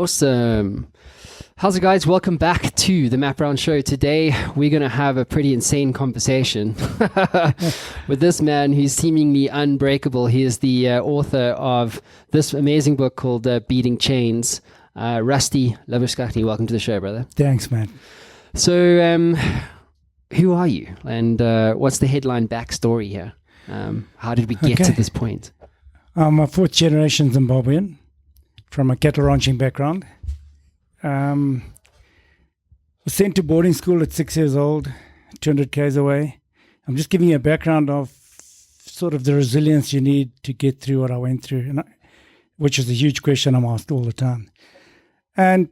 Awesome. How's it, guys? Welcome back to the Matt Brown Show. Today, we're going to have a pretty insane conversation with this man who's seemingly unbreakable. He is the author of this amazing book called Beating Chains. Rusty Labuschagne, welcome to the show, brother. Thanks, man. So, who are you? And what's the headline backstory here? How did we get to this point? I'm a fourth generation Zimbabwean from a cattle ranching background. Was sent to boarding school at 6 years old, 200 k's away. I'm just giving you a background of sort of the resilience you need to get through what I went through, which is a huge question I'm asked all the time. And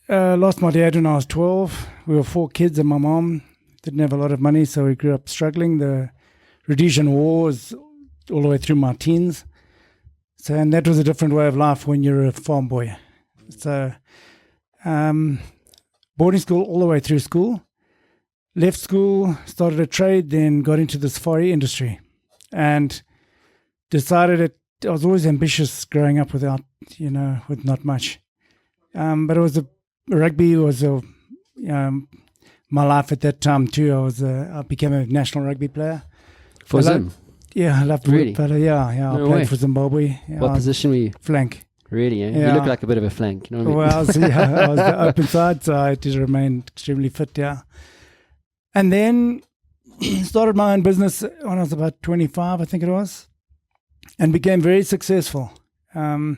lost my dad when I was 12. We were 4 kids and my mom didn't have a lot of money, so we grew up struggling. The Rhodesian War was all the way through my teens. So, and that was a different way of life when you're a farm boy. So, boarding school all the way through school. Left school, started a trade, then got into the safari industry. And decided that I was always ambitious growing up with not much. But it was rugby was my life at that time too. I became a national rugby player. For Zim? Yeah, I loved really? But I played for Zimbabwe. What position were you? Flank. Really, eh? Yeah. You look like a bit of a flank. You know what I mean? Well, I was the open side, so I had to remain extremely fit, yeah. And then started my own business when I was about 25, I think it was, and became very successful to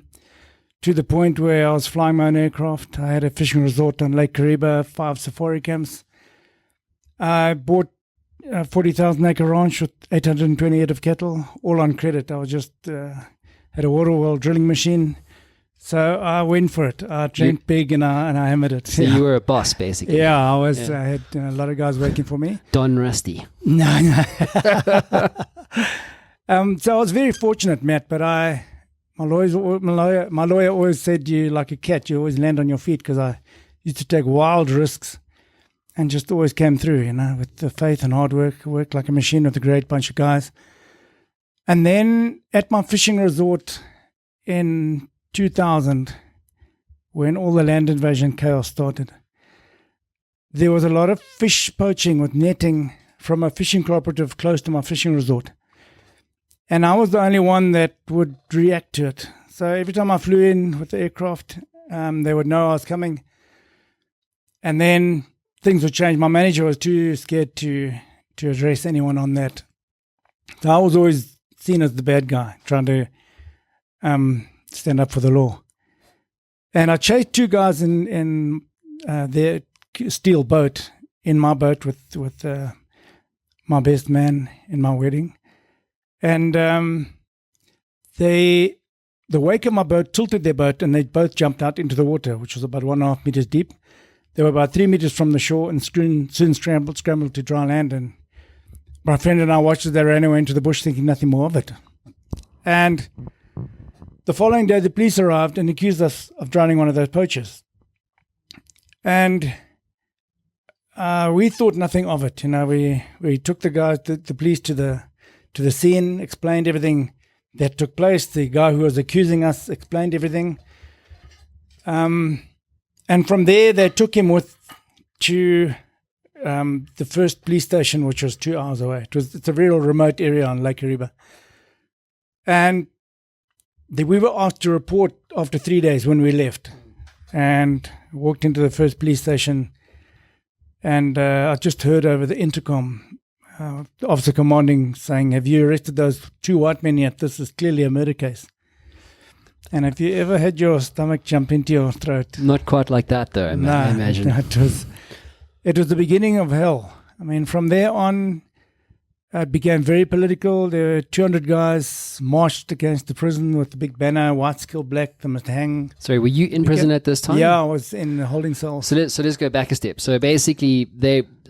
the point where I was flying my own aircraft. I had a fishing resort on Lake Kariba, 5 safari camps. I bought a 40,000-acre ranch with 820 head of cattle, all on credit. I was just had a water well drilling machine. So I went for it. I dreamt big and I hammered it. So you were a boss, basically. Yeah, I was. Yeah. I had a lot of guys working for me. Don Rusty. No. So I was very fortunate, Matt. But my lawyer always said, "You like a cat. You always land on your feet." Because I used to take wild risks, and just always came through. With the faith and hard work, worked like a machine with a great bunch of guys. And then at my fishing resort in 2000, when all the land invasion chaos started, there was a lot of fish poaching with netting from a fishing cooperative close to my fishing resort. And I was the only one that would react to it. So every time I flew in with the aircraft, they would know I was coming. And then things would change. My manager was too scared to address anyone on that. So I was always seen as the bad guy, trying to stand up for the law. And I chased 2 guys in their steel boat, in my boat with my best man in my wedding. And the wake of my boat tilted their boat, and they both jumped out into the water, which was about 1.5 meters deep. They were about 3 meters from the shore and soon scrambled to dry land. And my friend and I watched as they ran away into the bush, thinking nothing more of it. And the following day, the police arrived and accused us of drowning one of those poachers. And we thought nothing of it. We took the guys, the police, to the scene, explained everything that took place. The guy who was accusing us explained everything. And from there, they took him to the first police station, which was 2 hours away. It's a real remote area on Lake Kariba. And we were asked to report after 3 days when we left, and walked into the first police station. And I just heard over the intercom, the officer commanding saying, "Have you arrested those 2 white men yet? This is clearly a murder case." And have you ever had your stomach jump into your throat? Not quite like that, though, I imagine. No, it was the beginning of hell. I mean, from there on, it became very political. There were 200 guys marched against the prison with the big banner, whites kill black, they must hang. Sorry, were you in prison at this time? Yeah, I was in the holding cell. So let's go back a step. So basically,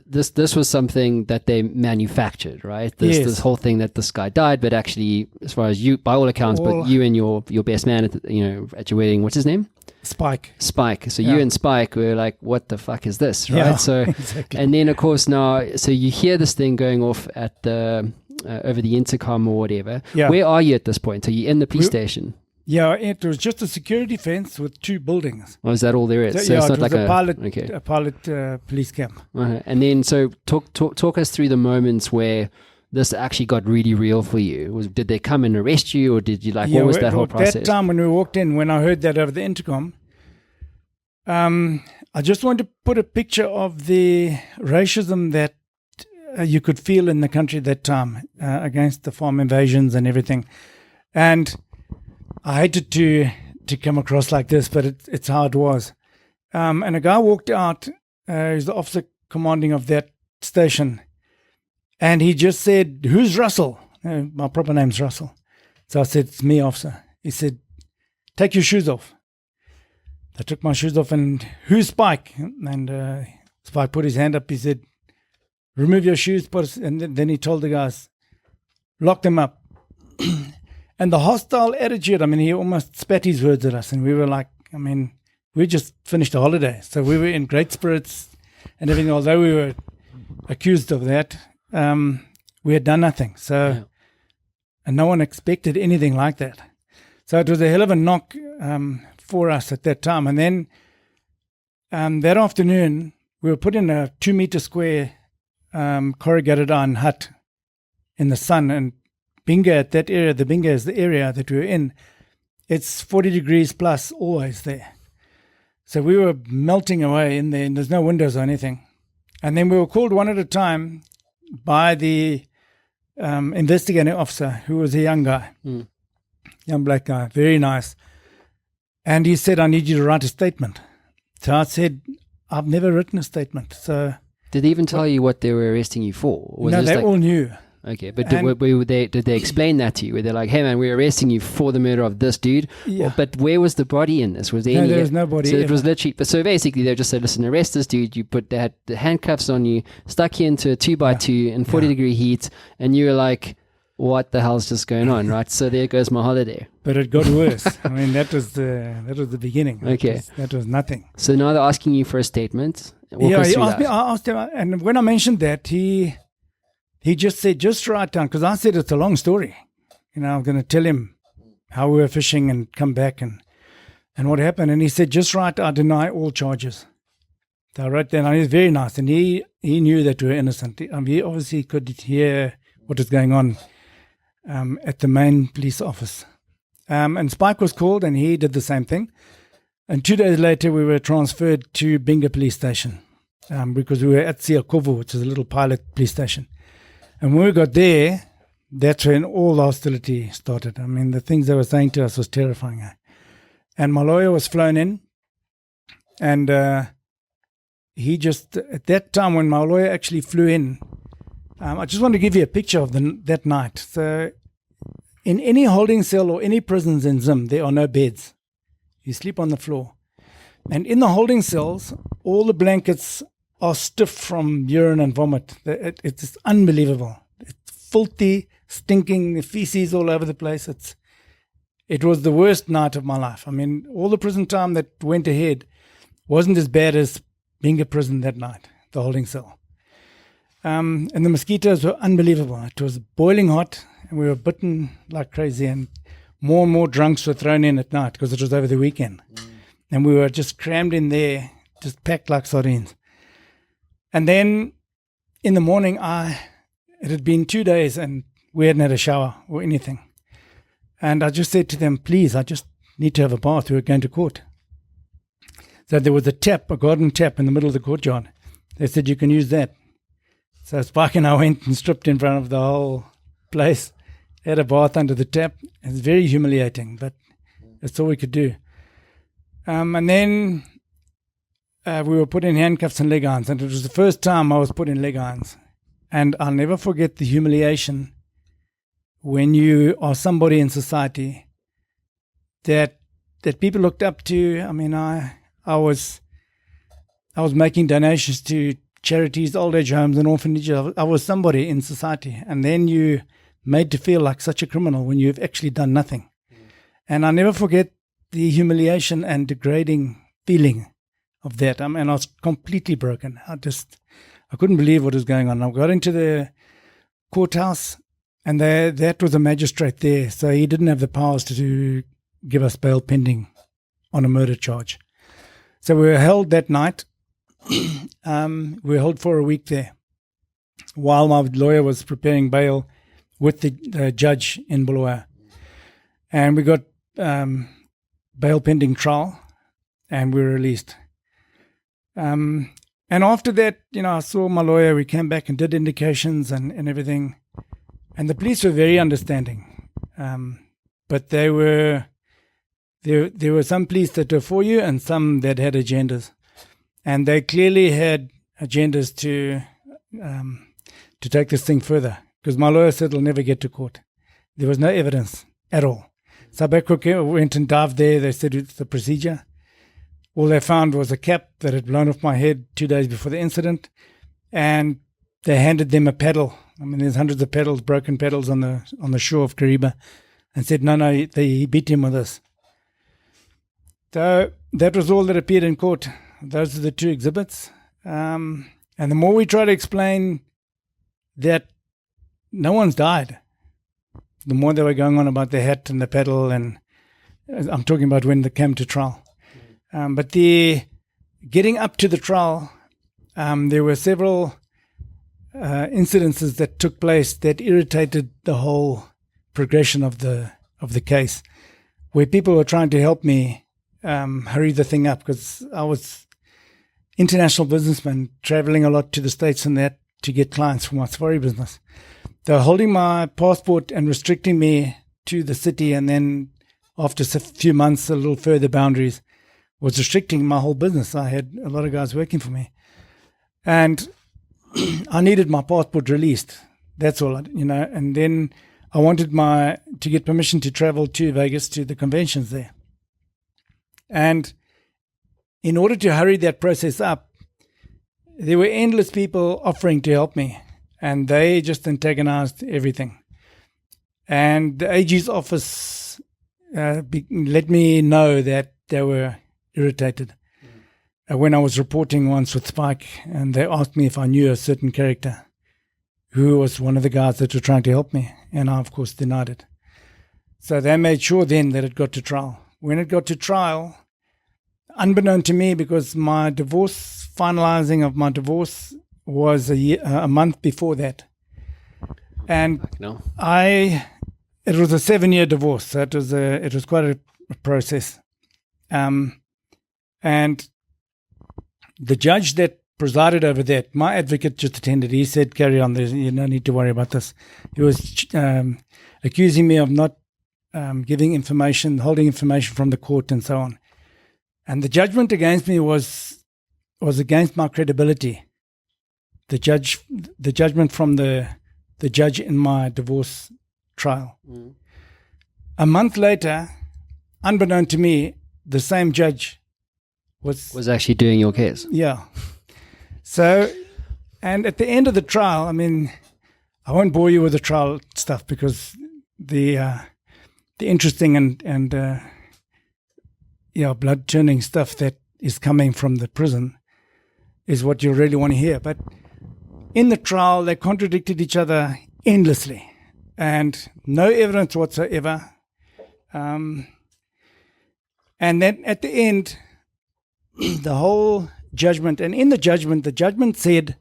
this was something that they manufactured, right? This whole thing that this guy died, but actually, as far as you, by all accounts, but you and your best man at your wedding, what's his name? Spike. So you and Spike were like, what the fuck is this, right? Yeah, so exactly. And then of course now, so you hear this thing going off at the over the intercom or whatever. Yeah. Where are you at this point? Are you in the police station? Yeah, it was just a security fence with 2 buildings. Or is that all there is? So, So yeah, it's it not was like a pilot police camp. And then, so talk us through the moments where this actually got really real for you. Did they come and arrest you, or did you what was that whole process? That time when we walked in, when I heard that over the intercom, I just want to put a picture of the racism that you could feel in the country that time against the farm invasions and everything. And I hated to come across like this, but it's how it was. And a guy walked out, he's the officer commanding of that station, and he just said, "Who's Russell?" My proper name's Russell. So I said, "It's me, officer." He said, "Take your shoes off." I took my shoes off, and "Who's Spike?" And Spike put his hand up. He said, "Remove your shoes." And then he told the guys, "Lock them up." And the hostile attitude, he almost spat his words at us. And we were like, we just finished a holiday. So we were in great spirits and everything. Although we were accused of that, we had done nothing. So, and no one expected anything like that. So it was a hell of a knock for us at that time. And then that afternoon, we were put in a 2-meter square corrugated iron hut in the sun. And Binga, at that area, the Binga is the area that we were in. It's 40 degrees plus always there. So we were melting away in there, and there's no windows or anything. And then we were called one at a time by the investigating officer, who was a young guy, young black guy, very nice. And he said, "I need you to write a statement." So I said, "I've never written a statement." So did they even tell you what they were arresting you for? No, they all knew. Okay, but did they explain that to you? Were they like, "Hey man, we're arresting you for the murder of this dude"? Yeah. But where was the body in this? Was there there was no body. So it was literally. So basically, they just said, "Listen, arrest this dude." They had the handcuffs on you, stuck you into a 2x2 in 40-degree heat, and you were like, "What the hell's just going on?" Right? So there goes my holiday. But it got worse. That was the beginning. Okay, that was nothing. So now they're asking you for a statement. He asked me. I asked him, and when I mentioned that, he just said, "Just write down," because I said it's a long story. I'm going to tell him how we were fishing and come back and what happened. And he said, "Just write, I deny all charges." So I wrote that, and he was very nice, and he knew that we were innocent. He obviously could hear what was going on at the main police office. And Spike was called, and he did the same thing. And 2 days later, we were transferred to Binga police station because we were at Siakovo, which is a little pilot police station. And when we got there, that's when all the hostility started. The things they were saying to us was terrifying. And my lawyer was flown in. And he just, at that time when my lawyer actually flew in, I just want to give you a picture of that night. So in any holding cell or any prisons in Zim, there are no beds. You sleep on the floor. And in the holding cells, all the blankets are stiff from urine and vomit. It's just unbelievable. It's filthy, stinking, feces all over the place. It was the worst night of my life. All the prison time that went ahead wasn't as bad as being a prison that night, the holding cell. And the mosquitoes were unbelievable. It was boiling hot, and we were bitten like crazy, and more drunks were thrown in at night because it was over the weekend. And we were just crammed in there, just packed like sardines. And then in the morning, it had been 2 days and we hadn't had a shower or anything. And I just said to them, "Please, I just need to have a bath. We were going to court." So there was a garden tap in the middle of the courtyard. They said, "You can use that." So Spike and I went and stripped in front of the whole place, had a bath under the tap. It was very humiliating, but that's all we could do. And then we were put in handcuffs and leg irons, and it was the first time I was put in leg irons. And I'll never forget the humiliation when you are somebody in society that people looked up to. I was making donations to charities, old age homes and orphanages. I was somebody in society, and then you made to feel like such a criminal when you've actually done nothing. And I'll never forget the humiliation and degrading feeling of that. I was completely broken. I couldn't believe what was going on. I got into the courthouse, and that was a magistrate there, so he didn't have the powers to give us bail pending on a murder charge. So we were held that night. We were held for a week there while my lawyer was preparing bail with the judge in Bulawayo. And we got bail pending trial, and we were released. And after that, I saw my lawyer. We came back and did indications and everything. And the police were very understanding. But there were some police that were for you and some that had agendas. And they clearly had agendas to take this thing further. Because my lawyer said it'll never get to court. There was no evidence at all. So I went and dived there. They said it's the procedure. All they found was a cap that had blown off my head 2 days before the incident. And they handed them a paddle. I mean, there's hundreds of paddles, broken paddles on the shore of Kariba. And said, no, he beat him with this. So that was all that appeared in court. Those are the two exhibits. And the more we try to explain that no one's died, the more they were going on about the hat and the paddle, and I'm talking about when they came to trial. But the getting up to the trial, there were several incidences that took place that irritated the whole progression of the case, where people were trying to help me hurry the thing up, because I was international businessman traveling a lot to the States and that to get clients for my safari business. They were holding my passport and restricting me to the city, and then after a few months, a little further boundaries, was restricting my whole business. I had a lot of guys working for me. And I needed my passport released. That's all, and then I wanted to get permission to travel to Vegas to the conventions there. And in order to hurry that process up, there were endless people offering to help me, and they just antagonized everything. And the AG's office let me know that they were irritated when I was reporting once with Spike, and they asked me if I knew a certain character who was one of the guys that were trying to help me, and I, of course, denied it. So they made sure then that it got to trial. When it got to trial, unbeknown to me, because my finalizing of my divorce was a month before that. And it was a 7-year divorce, so it was quite a process. And the judge that presided over that, my advocate just attended. He said, carry on, you don't need to worry about this. He was accusing me of not giving information, holding information from the court and so on. And the judgment against me was against my credibility. The judgment from the judge in my divorce trial. Mm. A month later, unbeknown to me, the same judge was actually doing your case. Yeah. So, and at the end of the trial, I mean, I won't bore you with the trial stuff, because the interesting and blood churning stuff that is coming from the prison is what you really want to hear. But in the trial, they contradicted each other endlessly, and no evidence whatsoever. And then at the end, the whole judgment, and in the judgment said,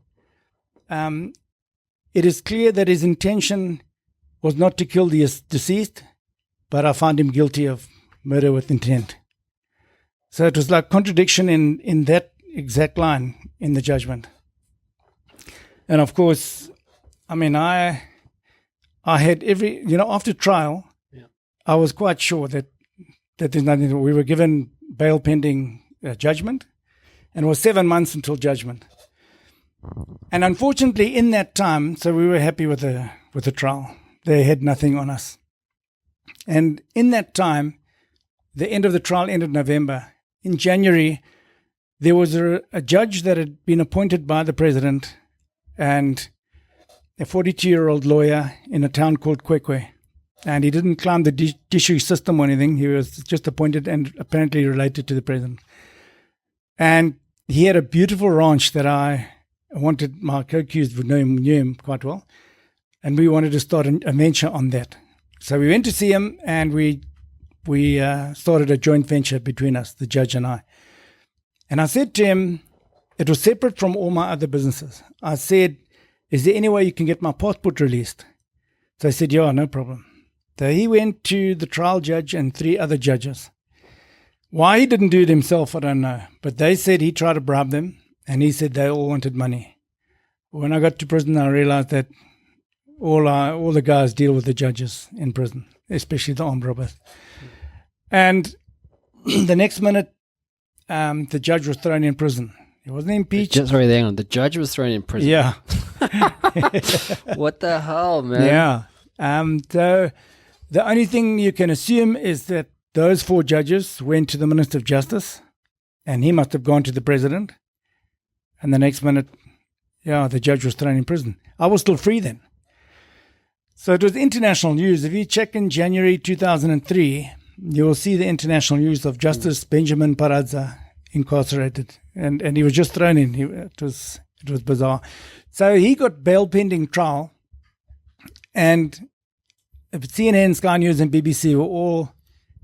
it is clear that his intention was not to kill the deceased, but I found him guilty of murder with intent. So it was like contradiction in that exact line in the judgment. And of course, I mean, I had after trial, I was quite sure that there's nothing. We were given bail pending judgment, and it was 7 months until judgment. And unfortunately, in that time, so we were happy with the trial. They had nothing on us. And in that time, the end of the trial ended November. In January, there was a judge that had been appointed by the president, and a 42-year-old lawyer in a town called Kwekwe. And he didn't climb the judiciary system or anything. He was just appointed and apparently related to the president. And he had a beautiful ranch that I wanted, my co-accused would knew him quite well. And we wanted to start a venture on that. So we went to see him, and we we started a joint venture between us, the judge and I. And I said to him, it was separate from all my other businesses. I said, is there any way you can get my passport released? So he said, yeah, no problem. So he went to the trial judge and 3 other judges. Why he didn't do it himself, I don't know. But they said he tried to bribe them, and he said they all wanted money. When I got to prison, I realized that all the guys deal with the judges in prison, especially the armed robbers. And the next minute, the judge was thrown in prison. He wasn't impeached. Sorry, hang on. The judge was thrown in prison. Yeah. What the hell, man? Yeah. So the only thing you can assume is that those 4 judges went to the Minister of Justice, and he must have gone to the president. And the next minute, the judge was thrown in prison. I was still free then. So it was international news. If you check in January 2003, you will see the international news of Justice Benjamin Paradza incarcerated. And he was just thrown in. It was bizarre. So he got bail pending trial. And CNN, Sky News, and BBC were all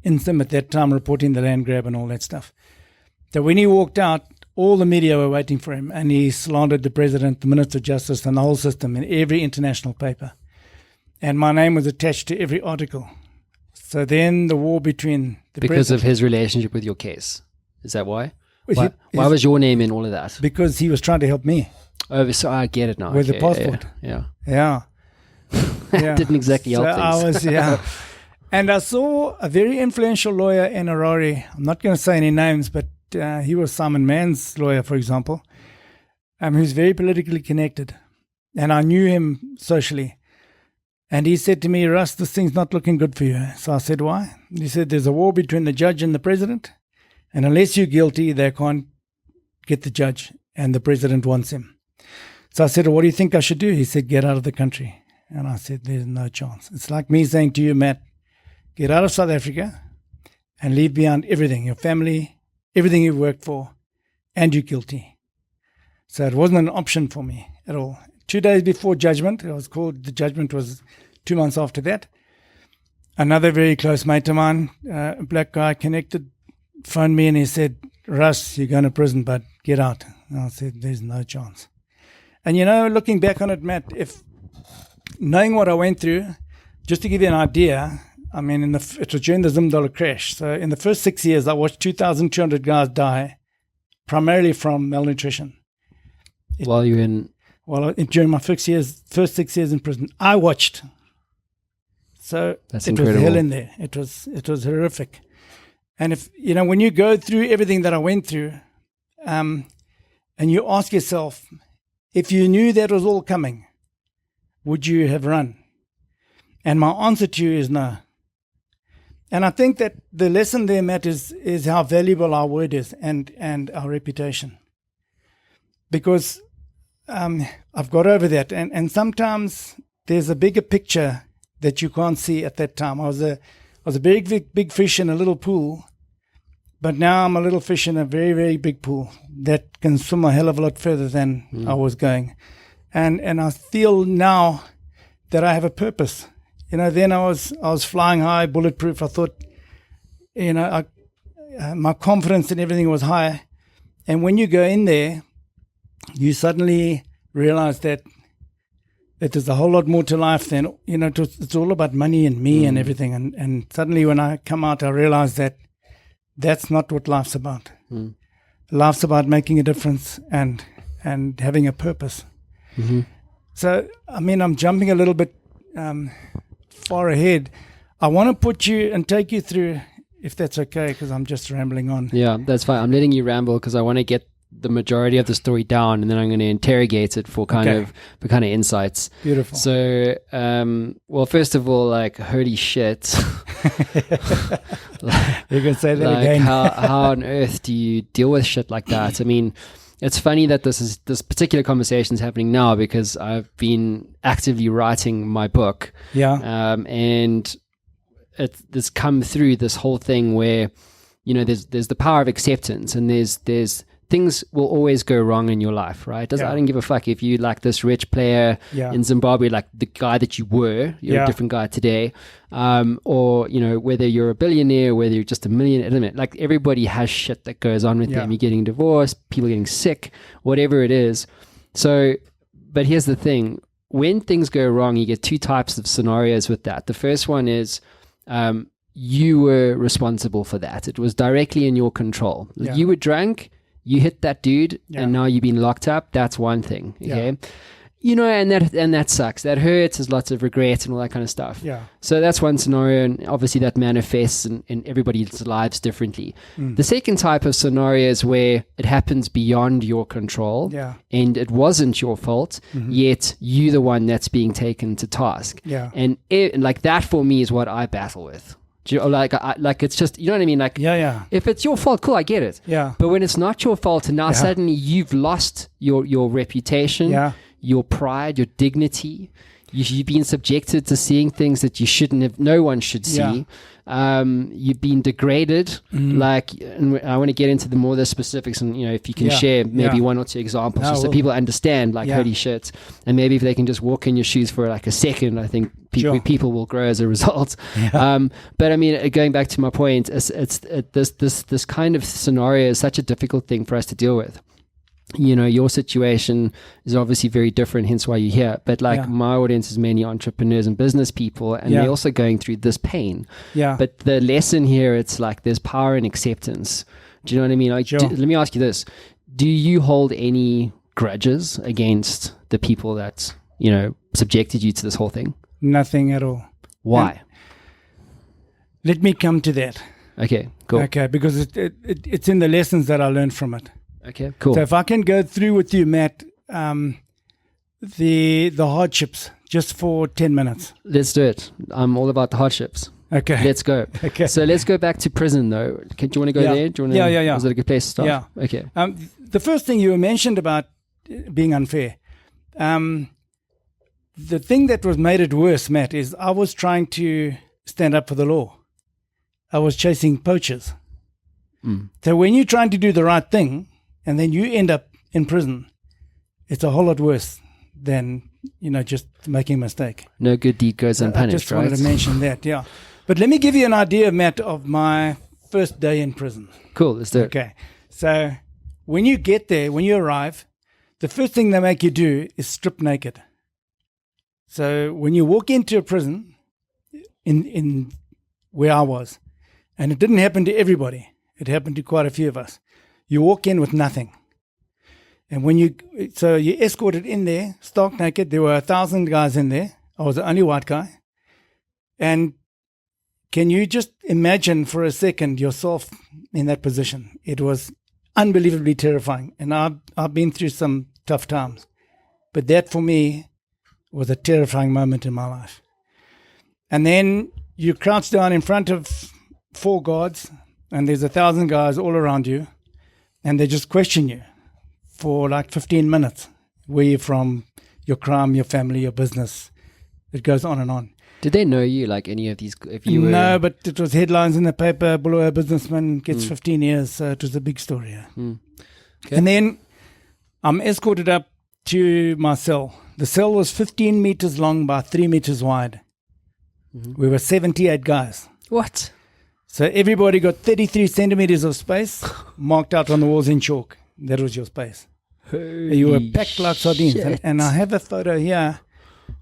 in them at that time reporting the land grab and all that stuff. So when he walked out, all the media were waiting for him. And he slandered the president, the Minister of Justice, and the whole system in every international paper. And my name was attached to every article. So then the war between the Because of his relationship with your case. Is that why? Why was your name in all of that? Because he was trying to help me. Oh, so I get it now. With the passport. Yeah. Yeah. Didn't exactly help things. And I saw a very influential lawyer in Harare. I'm not going to say any names, but he was Simon Mann's lawyer, for example, who's very politically connected. And I knew him socially. And he said to me, Russ, this thing's not looking good for you. So I said, why? He said, there's a war between the judge and the president. And unless you're guilty, they can't get the judge. And the president wants him. So I said, well, what do you think I should do? He said, get out of the country. And I said, there's no chance. It's like me saying to you, Matt, get out of South Africa and leave behind everything, your family, everything you've worked for, and you're guilty. So it wasn't an option for me at all. 2 days before judgment, the judgment was 2 months after that. Another very close mate of mine, a black guy connected, phoned me and he said, Russ, you're going to prison, but get out. And I said, there's no chance. And looking back on it, Matt, if knowing what I went through, just to give you an idea, I mean, it was during the Zimbabwe crash. So in the first 6 years, I watched 2,200 guys die, primarily from malnutrition. During my first 6 years in prison, I watched. So That's it incredible. was hell in there. It was horrific. And if when you go through everything that I went through, and you ask yourself, if you knew that was all coming, would you have run? And my answer to you is no. And I think that the lesson there, Matt, is how valuable our word is and our reputation. Because I've got over that. And sometimes there's a bigger picture that you can't see at that time. I was a big fish in a little pool, but now I'm a little fish in a very, very big pool that can swim a hell of a lot further than I was going. And I feel now that I have a purpose. Then I was flying high, bulletproof. I thought, my confidence in everything was high. And when you go in there, you suddenly realize that there's a whole lot more to life than, it's all about money and me and everything. And suddenly when I come out, I realize that that's not what life's about. Life's about making a difference and having a purpose. Mm-hmm. So, I mean, I'm jumping a little bit far ahead. I want to put you and take you through, if that's okay, because I'm just rambling on. Yeah, that's fine. I'm letting you ramble because I want to get the majority of the story down, and then I'm going to interrogate it for kind of insights. Beautiful. So, well, first of all, holy shit. You can say that again. how on earth do you deal with shit like that? I mean, it's funny that this particular conversation is happening now because I've been actively writing my book. Yeah. And it's come through this whole thing where, there's the power of acceptance, and there's things will always go wrong in your life, right? I don't give a fuck if you like this rich player in Zimbabwe, like the guy that you were, you're a different guy today, or, you know, whether you're a billionaire, whether you're just a millionaire, like everybody has shit that goes on with them. You're getting divorced, people getting sick, whatever it is. So, but here's the thing. When things go wrong, you get two types of scenarios with that. The first one is, you were responsible for that. It was directly in your control. You were drunk, you hit that dude, and now you've been locked up. That's one thing. Okay. You know, and that sucks. That hurts. There's lots of regret and all that kind of stuff. So that's one scenario, and obviously that manifests in everybody's lives differently. The second type of scenario is where it happens beyond your control, and it wasn't your fault, yet you the one that's being taken to task. And like that for me is what I battle with. Like it's just, you know what I mean? Like, if it's your fault, cool, I get it. But when it's not your fault, and now suddenly you've lost your reputation, your pride, your dignity, you've been subjected to seeing things that you shouldn't have, no one should see. You've been degraded. Like, and I want to get into the specifics, and, you know, if you can share maybe one or two examples, so people understand, like, holy shit. And maybe if they can just walk in your shoes for like a second, I think people will grow as a result. But I mean, going back to my point, this kind of scenario is such a difficult thing for us to deal with. You know, your situation is obviously very different, hence why you're here. But like my audience is mainly entrepreneurs and business people, and they're also going through this pain. But the lesson here, it's like there's power in acceptance. Do you know what I mean? Like, let me ask you this. Do you hold any grudges against the people that, you know, subjected you to this whole thing? Nothing at all. Why? And let me come to that. Okay, cool. Okay, because it's in the lessons that I learned from it. Okay, cool. So if I can go through with you, Matt, the hardships just for 10 minutes. Let's do it. I'm all about the hardships. Okay. Let's go. Okay. So let's go back to prison, though. Do you want to go there? Do you want to, yeah. Is it a good place to start? Yeah. Okay. The first thing you mentioned about being unfair, the thing that was made it worse, Matt, is I was trying to stand up for the law. I was chasing poachers. So when you're trying to do the right thing, and then you end up in prison, it's a whole lot worse than, you know, just making a mistake. No good deed goes unpunished, I just wanted to mention that, But let me give you an idea, Matt, of my first day in prison. Cool, let's do it. Okay. So when you get there, when you arrive, the first thing they make you do is strip naked. So when you walk into a prison, in where I was, and it didn't happen to everybody, it happened to quite a few of us. You walk in with nothing. And when you're escorted in there, stark naked. There were 1,000 guys in there. I was the only white guy. And can you just imagine for a second yourself in that position? It was unbelievably terrifying. And I've been through some tough times. But that for me was a terrifying moment in my life. And then you crouch down in front of 4 guards, and there's 1,000 guys all around you. And they just question you for like 15 minutes. Where you're from, your crime, your family, your business. It goes on and on. Did they know you, like any of these? If you were... No, but it was headlines in the paper. Below a businessman gets 15 years. So it was a big story. Okay. And then I'm escorted up to my cell. The cell was 15 meters long by 3 meters wide. We were 78 guys. What? So everybody got 33 centimeters of space marked out on the walls in chalk. That was your space. Holy you were packed like sardines. And I have a photo here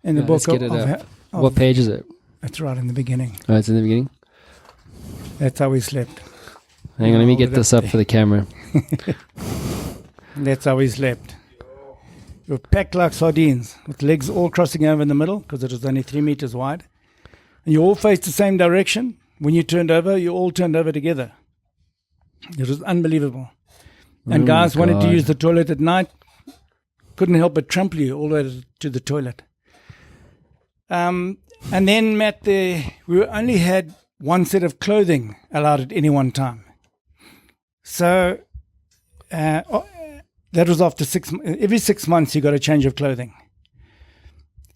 in the book. Let's get it up. What page is it? It's right in the beginning. Oh, it's in the beginning? That's how we slept. Hang on, let me get this up for the camera. That's how we slept. We were packed like sardines with legs all crossing over in the middle because it was only 3 meters wide. And you all faced the same direction. When you turned over, you all turned over together. It was unbelievable. And guys wanted to use the toilet at night, couldn't help but trample you all the way to the toilet. And then, Matt, we only had one set of clothing allowed at any one time. So that was after every 6 months you got a change of clothing.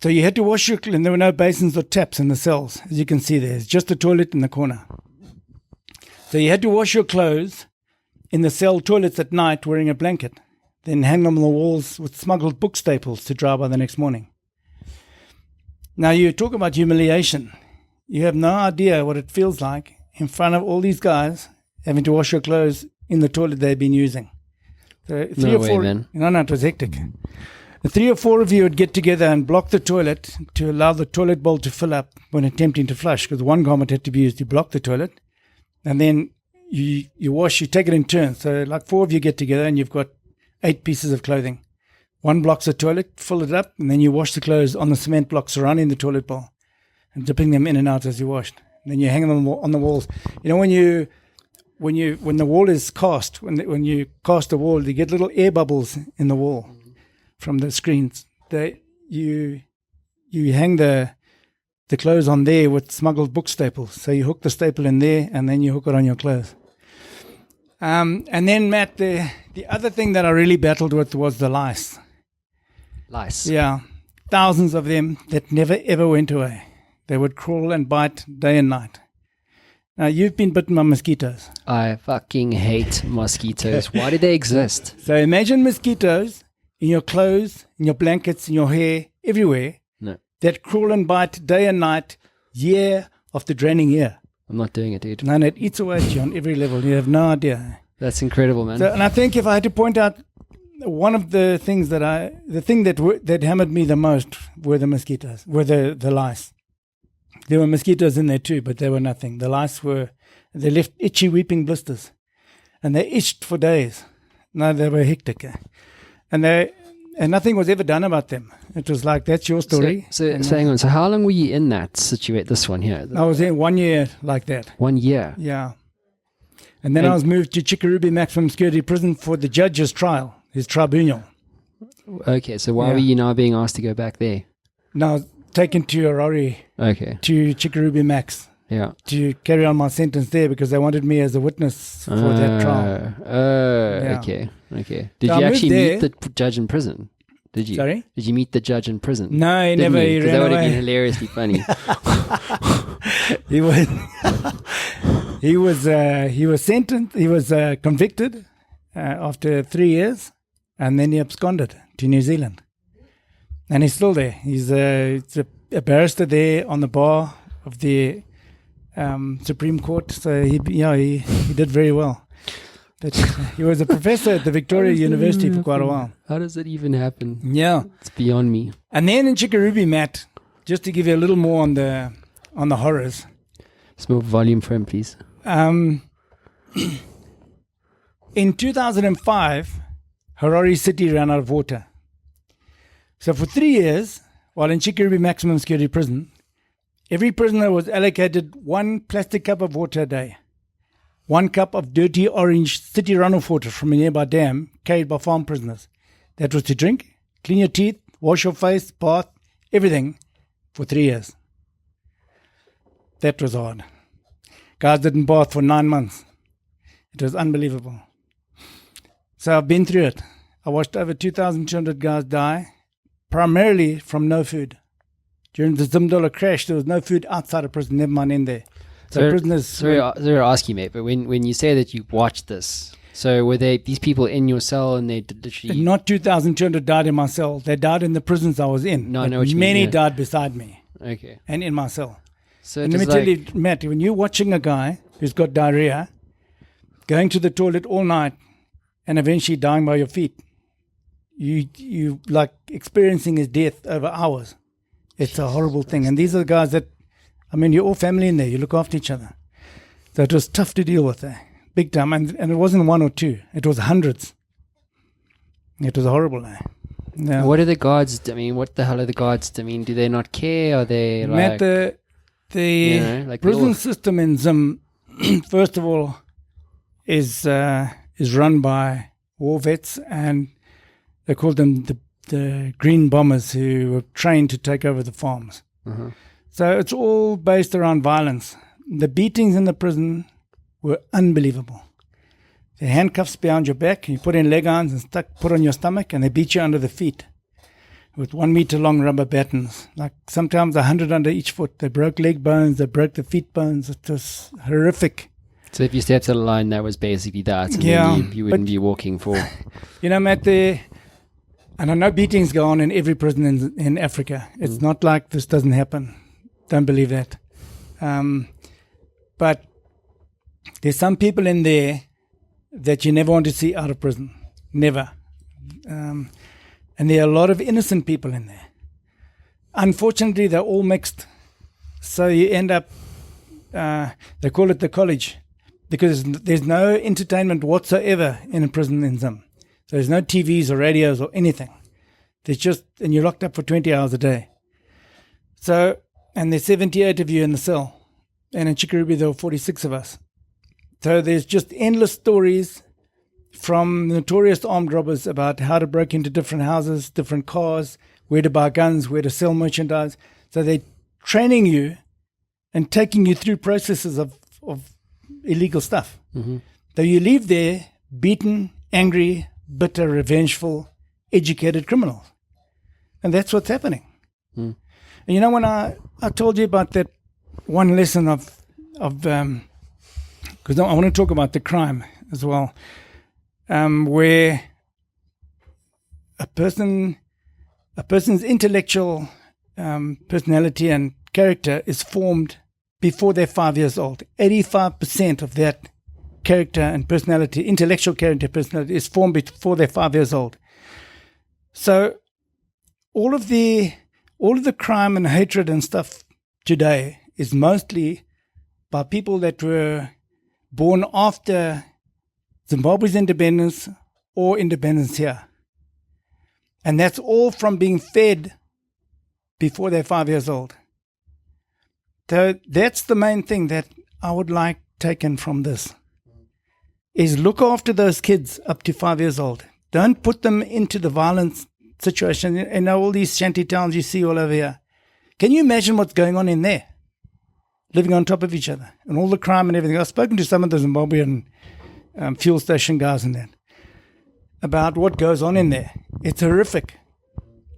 So you had to wash your clothes, and there were no basins or taps in the cells, as you can see there. It's just a toilet in the corner. So you had to wash your clothes in the cell toilets at night wearing a blanket, then hang them on the walls with smuggled book staples to dry by the next morning. Now, you talk about humiliation. You have no idea what it feels like in front of all these guys having to wash your clothes in the toilet they've been using. So No way, man. No, it was hectic. The 3 or 4 of you would get together and block the toilet to allow the toilet bowl to fill up when attempting to flush, because one garment had to be used to block the toilet. And then you wash, you take it in turns. So like 4 of you get together and you've got 8 pieces of clothing. One blocks the toilet, fill it up, and then you wash the clothes on the cement block surrounding the toilet bowl and dipping them in and out as you washed. And then you hang them on the walls. You know, when the wall is cast, when you cast the wall, you get little air bubbles in the wall from the screens. You hang the clothes on there with smuggled book staples. So you hook the staple in there, and then you hook it on your clothes. And then, Matt, the other thing that I really battled with was the lice. Lice. Yeah, thousands of them that never ever went away. They would crawl and bite day and night. Now, you've been bitten by mosquitoes. I fucking hate mosquitoes. Why do they exist? So imagine mosquitoes in your clothes, in your blankets, in your hair, everywhere, No, that crawl and bite day and night, year after draining year. I'm not doing it, dude. And it eats away at you on every level. You have no idea. That's incredible, man. So, and I think if I had to point out one of the things that hammered me the most were the mosquitoes, were the lice. There were mosquitoes in there too, but they were nothing. The lice they left itchy weeping blisters. And they itched for days. No, they were hectic. And nothing was ever done about them. It was like, that's your story. So hang on. So how long were you in that this one here? I was in 1 year like that. 1 year? Yeah. And then I was moved to Chikurubi Maximum Security Prison for the judge's trial, his tribunal. Okay, so why were you now being asked to go back there? Now taken to Harare, to Chikurubi Max, to carry on my sentence there because they wanted me as a witness for that trial. Okay. Did you actually meet the judge in prison? Did you? Sorry? Did you meet the judge in prison? No, he never. He ran that would have away. been hilariously funny. He was sentenced. He was convicted after 3 years, and then he absconded to New Zealand. And he's still there. He's a barrister there on the bar of the Supreme Court. So he did very well. But he was a professor at the Victoria University for quite a while. How does it even happen? Yeah, it's beyond me. And then in Chikurubi, Matt, just to give you a little more on the horrors. Small volume for him, please. In 2005, Harare City ran out of water. So for 3 years, while in Chikurubi Maximum Security Prison, every prisoner was allocated 1 plastic cup of water a day. 1 cup of dirty orange city runoff water from a nearby dam carried by farm prisoners. That was to drink, clean your teeth, wash your face, bath, everything for 3 years. That was hard. Guys didn't bath for 9 months. It was unbelievable. So I've been through it. I watched over 2,200 guys die, primarily from no food. During the Zimbabwe crash, there was no food outside of prison, never mind in there. So prisoners... Sorry to ask you, mate, but when you say that you watched this, so were these people in your cell and they literally... Not 2,200 died in my cell. They died in the prisons I was in. No, I know what you mean. Many died beside me. Okay. And in my cell. So and let me tell you, Matt, when you're watching a guy who's got diarrhea, going to the toilet all night, and eventually dying by your feet, you like experiencing his death over hours. It's a horrible thing. And these are the guys that, I mean, you're all family in there. You look after each other. So it was tough to deal with there. Big time. And it wasn't 1 or 2. It was hundreds. It was horrible. Yeah. What are the guards? I mean, what the hell are the guards? I mean, do they not care? Are they like... Matt, the prison system in Zim, first of all, is run by war vets, and they call them the green bombers who were trained to take over the farms. Uh-huh. So it's all based around violence. The beatings in the prison were unbelievable. The handcuffs behind your back, you put in leg irons and put on your stomach, and they beat you under the feet with 1 meter long rubber batons, like sometimes 100 under each foot. They broke leg bones, they broke the feet bones. It was horrific. So if you stepped out of line, that was basically that. And Yeah, then you wouldn't be walking for... Matt, and I know beatings go on in every prison in Africa. It's not like this doesn't happen. Don't believe that. But there's some people in there that you never want to see out of prison. Never. And there are a lot of innocent people in there. Unfortunately, they're all mixed. So you end up, they call it the college, because there's no entertainment whatsoever in a prison in Zim. So there's no TVs or radios or anything. There's just, and you're locked up for 20 hours a day. So, and there's 78 of you in the cell. And in Chikurubi, there were 46 of us. So there's just endless stories from notorious armed robbers about how to break into different houses, different cars, where to buy guns, where to sell merchandise. So they're training you and taking you through processes of illegal stuff. So you leave there beaten, angry, bitter, revengeful, educated criminals. And that's what's happening. And when I told you about that one lesson of because I want to talk about the crime as well, where a person's intellectual personality and character is formed before they're 5 years old. 85% of that character and personality, intellectual character personality, is formed before they're 5 years old. So all of the crime and hatred and stuff today is mostly by people that were born after Zimbabwe's independence or independence here. And that's all from being fed before they're 5 years old. So that's the main thing that I would like taken from this, is look after those kids up to 5 years old. Don't put them into the violent situation. And all these shanty towns you see all over here. Can you imagine what's going on in there? Living on top of each other and all the crime and everything. I've spoken to some of the Zimbabwean fuel station guys and that about what goes on in there. It's horrific.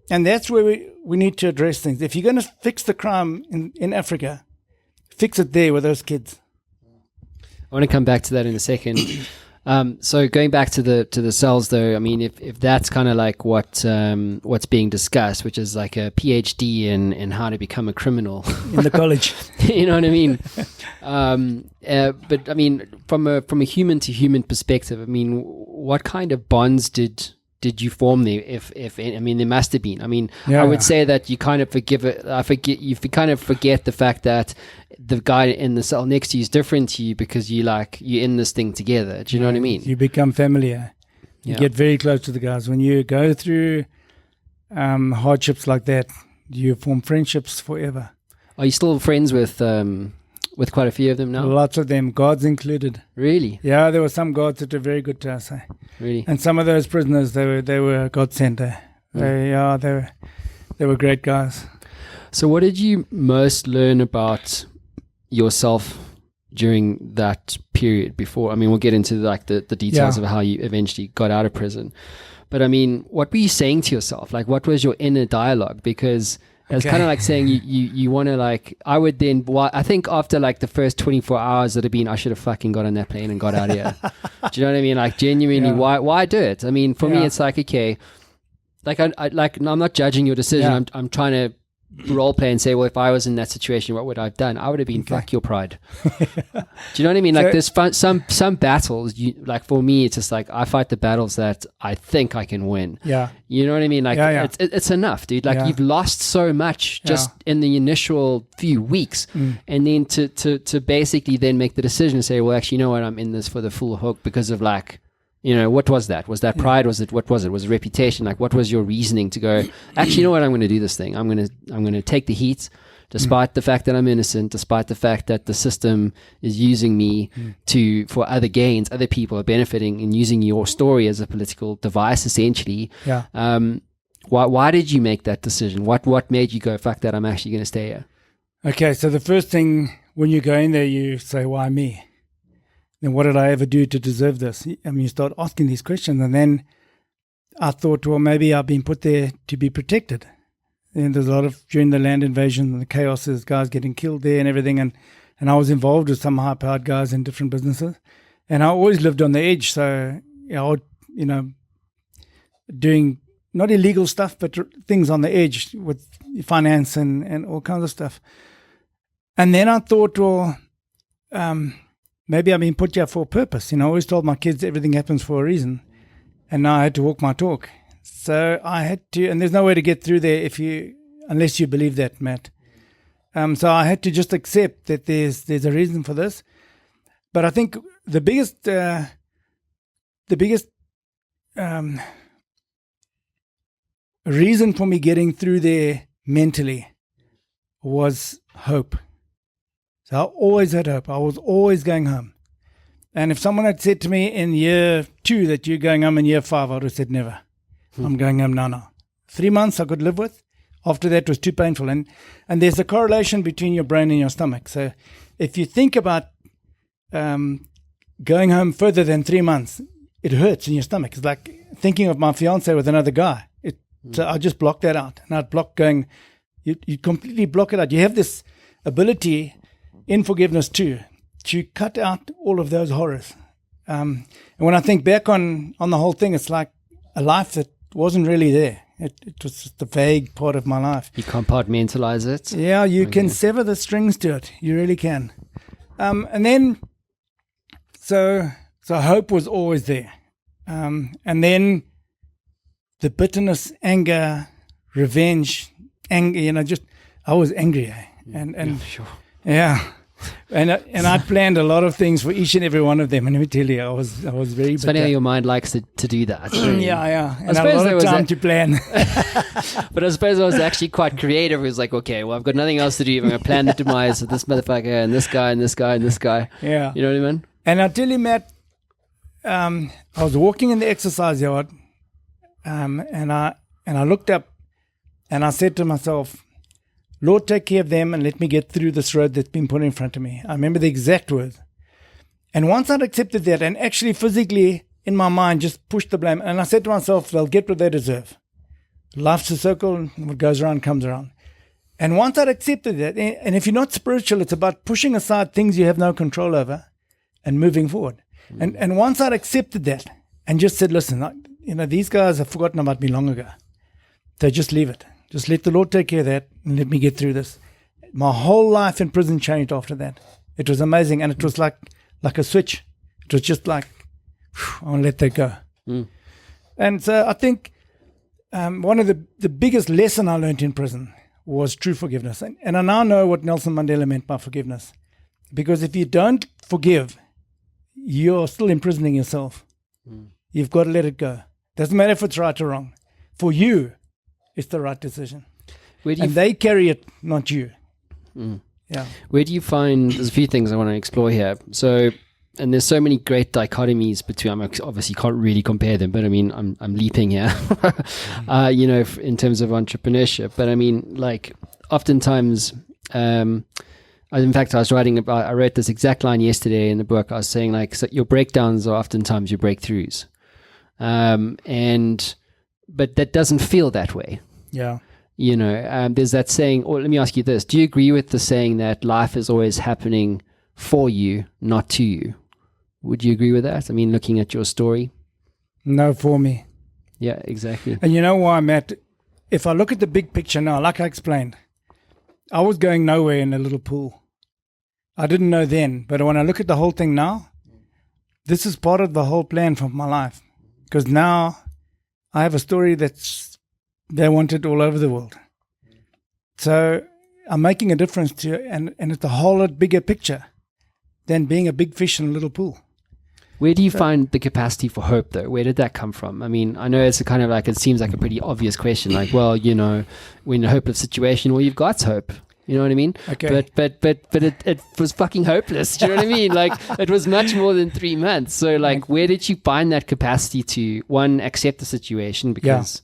And that's where we need to address things. If you're going to fix the crime in Africa, fix it there with those kids. I want to come back to that in a second. So going back to the cells, though, I mean, if that's kind of like what's being discussed, which is like a PhD in how to become a criminal in the college, you know what I mean? But I mean, from a human to human perspective, I mean, what kind of bonds did you form there? If I mean, there must have been. I mean, I would say that you kind of forget the fact that the guy in the cell next to you is different to you because you're in this thing together. Do you know what I mean? You become familiar. You get very close to the guys. When you go through hardships like that, you form friendships forever. Are you still friends with quite a few of them now? Lots of them, guards included. Really? Yeah, there were some guards that were very good to us. Really? And some of those prisoners, they were godsend. They were great guys. So what did you most learn about yourself during that period before? I mean, we'll get into like the details of how you eventually got out of prison. But I mean, what were you saying to yourself? Like, what was your inner dialogue? Because it's kind of like saying you want to like, I would then, I think after like the first 24 hours it'd have been, I should have fucking got on that plane and got out of here. Do you know what I mean? Like genuinely, why do it? I mean, for me, it's like, okay, like I'm not judging your decision. Yeah. I'm trying to role play and say, well, if I was in that situation, what would I have done? I would have been, fuck your pride. Do you know what I mean? Like there's some battles, like for me, it's just like, I fight the battles that I think I can win. Yeah. You know what I mean? Like it's enough, dude. Like you've lost so much just in the initial few weeks. And then to basically then make the decision and say, well, actually, you know what? I'm in this for the full hook because of like, you know, what was that? Was that pride? What was it? Was it reputation? Like, what was your reasoning to go, actually, you know what? I'm going to do this thing. I'm going to take the heat, despite the fact that I'm innocent, despite the fact that the system is using me for other gains. Other people are benefiting and using your story as a political device, essentially. Yeah. Why did you make that decision? What made you go, fuck that? I'm actually going to stay here. Okay. So the first thing when you go in there, you say, why me? Then what did I ever do to deserve this? I mean, you start asking these questions, and then I thought, well, maybe I've been put there to be protected. And there's a lot of, during the land invasion and the chaos, there's guys getting killed there and everything. And and I was involved with some high-powered guys in different businesses, and I always lived on the edge. So I would, doing not illegal stuff, but things on the edge with finance and all kinds of stuff. And then I thought, well, maybe I've been put here for a purpose. I always told my kids everything happens for a reason, and now I had to walk my talk. So I had to, and there's no way to get through there unless you believe that, Matt. So I had to just accept that there's a reason for this. But I think the biggest reason for me getting through there mentally was hope. So I always had hope. I was always going home. And if someone had said to me in year 2 that you're going home in year 5, I would have said never. I'm going home now. 3 months I could live with. After that was too painful. And there's a correlation between your brain and your stomach. So if you think about going home further than 3 months, it hurts in your stomach. It's like thinking of my fiance with another guy. So I just blocked that out. And I'd block going, you completely block it out. You have this ability in forgiveness too, to cut out all of those horrors. And when I think back on the whole thing, it's like a life that wasn't really there. It was just a vague part of my life. You compartmentalize it. Yeah, you can sever the strings to it. You really can. And then, so hope was always there. And then the bitterness, anger, revenge, I was angry. And sure. Yeah. And I planned a lot of things for each and every one of them. And let me tell you, I was very It's funny how your mind likes to do that. Yeah. And I suppose a lot of time to plan. But I suppose I was actually quite creative. It was like, okay, well, I've got nothing else to do. I'm going to plan the demise of this motherfucker and this guy and this guy and this guy. Yeah. You know what I mean? And I'll tell you, Matt, I was walking in the exercise yard, and I looked up and I said to myself, Lord, take care of them and let me get through this road that's been put in front of me. I remember the exact words. And once I'd accepted that and actually physically in my mind just pushed the blame, and I said to myself, they'll get what they deserve. Life's a circle, and what goes around comes around. And once I'd accepted that, and if you're not spiritual, it's about pushing aside things you have no control over and moving forward. And once I'd accepted that and just said, listen, these guys have forgotten about me long ago. So just leave it. Just let the Lord take care of that and let me get through this. My whole life in prison changed after that. It was amazing. And it was like a switch. It was just like, I want to let that go. And so I think one of the biggest lesson I learned in prison was true forgiveness. And I now know what Nelson Mandela meant by forgiveness. Because if you don't forgive, you're still imprisoning yourself. You've got to let it go. Doesn't matter if it's right or wrong. For you, it's the right decision. And they carry it, not you. Yeah. Where do you find, there's a few things I want to explore here. So, and there's so many great dichotomies between, I obviously can't really compare them, but I mean, I'm leaping here, in terms of entrepreneurship. But I mean, like, oftentimes, in fact, I wrote this exact line yesterday in the book. I was saying, like, so your breakdowns are oftentimes your breakthroughs. But that doesn't feel that way. Yeah. There's that saying, or let me ask you this. Do you agree with the saying that life is always happening for you, not to you? Would you agree with that? I mean, looking at your story. No, for me. Yeah, exactly. And you know why, Matt? If I look at the big picture now, like I explained, I was going nowhere in a little pool. I didn't know then, but when I look at the whole thing now, this is part of the whole plan for my life. Because now I have a story they want it all over the world. So I'm making a difference to you, and it's a whole lot bigger picture than being a big fish in a little pool. Where do you find the capacity for hope, though? Where did that come from? I mean, I know it's a kind of like, it seems like a pretty obvious question. Like, well, when in a hopeless situation, all you've got's hope. You know what I mean? Okay. But it was fucking hopeless. Do you know what I mean? Like, it was much more than 3 months. So, like, where did you find that capacity to, one, accept the situation? Because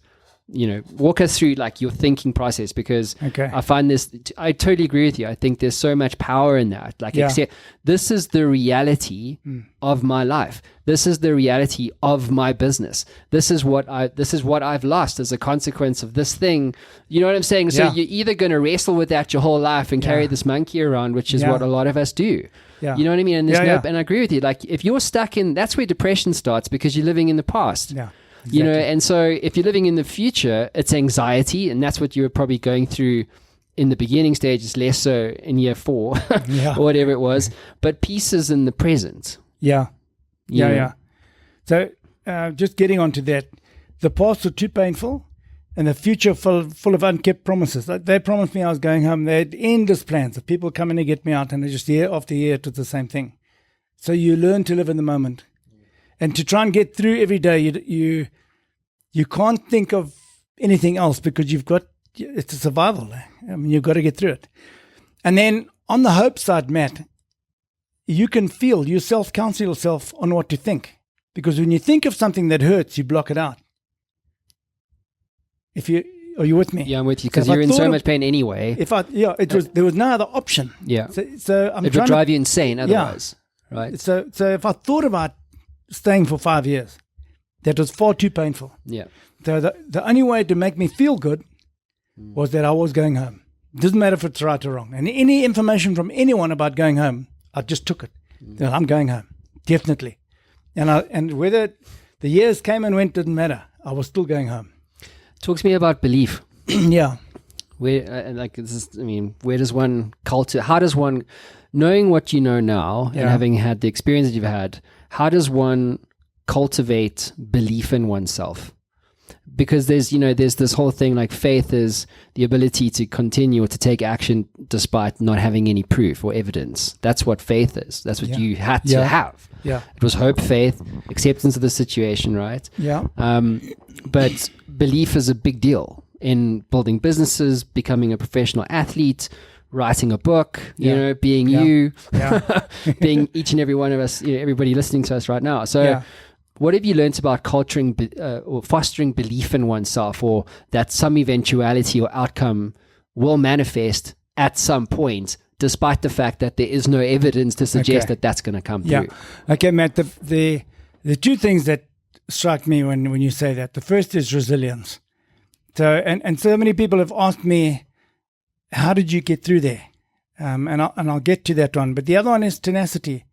walk us through like your thinking process, because Okay. I find this, I totally agree with you. I think there's so much power in that. Like, accept, this is the reality of my life. This is the reality of my business. This is what I've lost as a consequence of this thing. You know what I'm saying? So you're either going to wrestle with that your whole life and carry this monkey around, which is what a lot of us do. Yeah. You know what I mean? And and I agree with you. Like, if you're stuck in, that's where depression starts, because you're living in the past. Yeah. Exactly. You know, and so if you're living in the future, it's anxiety, and that's what you were probably going through in the beginning stages, less so in year 4 or whatever it was. But peace is in the present. Yeah. you know? Yeah. So just getting onto that, the past was too painful, and the future full of unkept promises. They promised me I was going home. They had endless plans of people coming to get me out, and just year after year it was the same thing. So you learn to live in the moment. And to try and get through every day, you can't think of anything else, because it's a survival. I mean, you've got to get through it. And then on the hope side, Matt, you can you self-counsel yourself on what to think. Because when you think of something that hurts, you block it out. Are you with me? Yeah, I'm with you, because you're in so much pain anyway. There was no other option. Yeah. So it would drive you insane otherwise. Yeah. Right. So if I thought about staying for 5 years, that was far too painful. Yeah. So the only way to make me feel good was that I was going home. It doesn't matter if it's right or wrong. And any information from anyone about going home, I just took it. That I'm going home, definitely. And whether the years came and went didn't matter. I was still going home. Talk to me about belief. Yeah. Where where does one cultivate? How does one, knowing what you know now and having had the experience that you've had, how does one cultivate belief in oneself? Because there's this whole thing, like, faith is the ability to continue or to take action despite not having any proof or evidence. That's what faith is. That's what you had to have. Yeah. It was hope, faith, acceptance of the situation, right? Yeah. But belief is a big deal in building businesses, becoming a professional athlete, writing a book, being you, being each and every one of us, everybody listening to us right now. So what have you learned about culturing or fostering belief in oneself, or that some eventuality or outcome will manifest at some point, despite the fact that there is no evidence to suggest that that's going to come through? Okay, Matt, the two things that strike me when you say that, the first is resilience. So, and so many people have asked me, how did you get through there? And I'll get to that one. But the other one is tenacity,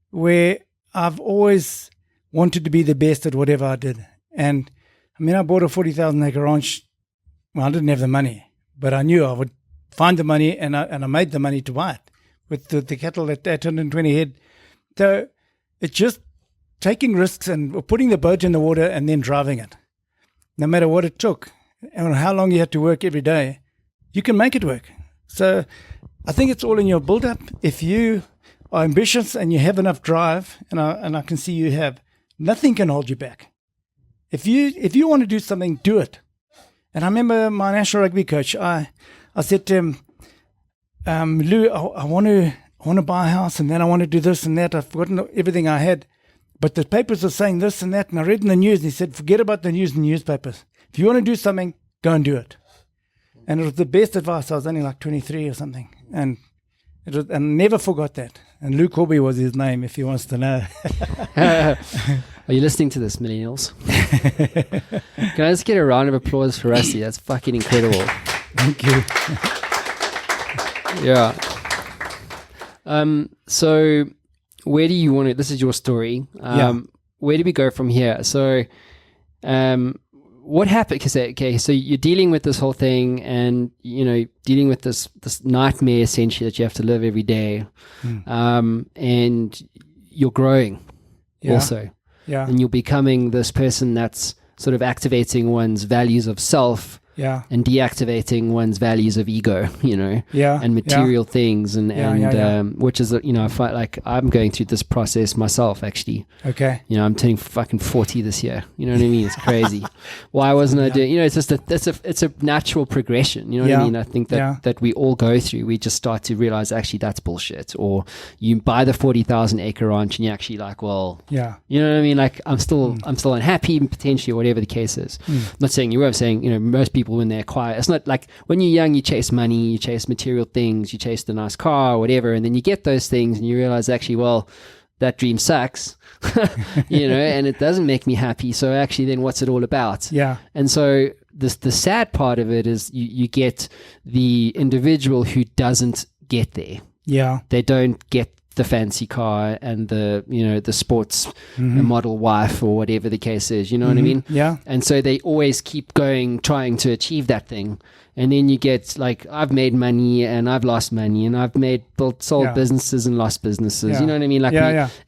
where I've always wanted to be the best at whatever I did. And I mean, I bought a 40,000 acre ranch. Well, I didn't have the money, but I knew I would find the money, and I made the money to buy it with the cattle at 820 head. So it's just taking risks and putting the boat in the water and then driving it. No matter what it took and how long you had to work every day, you can make it work. So I think it's all in your build-up. If you are ambitious and you have enough drive, and I can see you have, nothing can hold you back. If you want to do something, do it. And I remember my national rugby coach, I said to him, Lou, I want to buy a house, and then I want to do this and that. I've forgotten everything I had. But the papers are saying this and that, and I read in the news, and he said, forget about the news and newspapers. If you want to do something, go and do it. And it was the best advice. I was only like 23 or something. And I never forgot that. And Lou Corby was his name, if he wants to know. Are you listening to this, millennials? Can I just get a round of applause for Rusty? That's fucking incredible. Thank you. Yeah. So where do you want to, this is your story. Where do we go from here? So what happened? So you're dealing with this whole thing, and dealing with this nightmare essentially that you have to live every day, and you're growing also, and you're becoming this person that's sort of activating one's values of self Yeah. and deactivating one's values of ego, Yeah. and material things, and Yeah. which is, I find like I'm going through this process myself, actually. Okay. I'm turning fucking 40 this year. You know what I mean? It's crazy. Why wasn't I doing? It's just it's a natural progression. You know what I mean? I think that we all go through. We just start to realize actually that's bullshit. Or you buy the 40,000 acre ranch and you're actually like, well, yeah, you know what I mean? Like I'm still unhappy, potentially, or whatever the case is. I'm not saying you were. I'm saying most people when they're quiet, it's not like when you're young, you chase money, you chase material things, you chase the nice car, or whatever, and then you get those things and you realize actually, well, that dream sucks. And it doesn't make me happy. So actually, then what's it all about? Yeah. And so the sad part of it is you get the individual who doesn't get there. Yeah. They don't get the fancy car and the sports model wife or whatever the case is. You know what I mean? Yeah. And so they always keep going, trying to achieve that thing. And then you get like, I've made money and I've lost money, and I've sold businesses and lost businesses. You know what I mean? Like,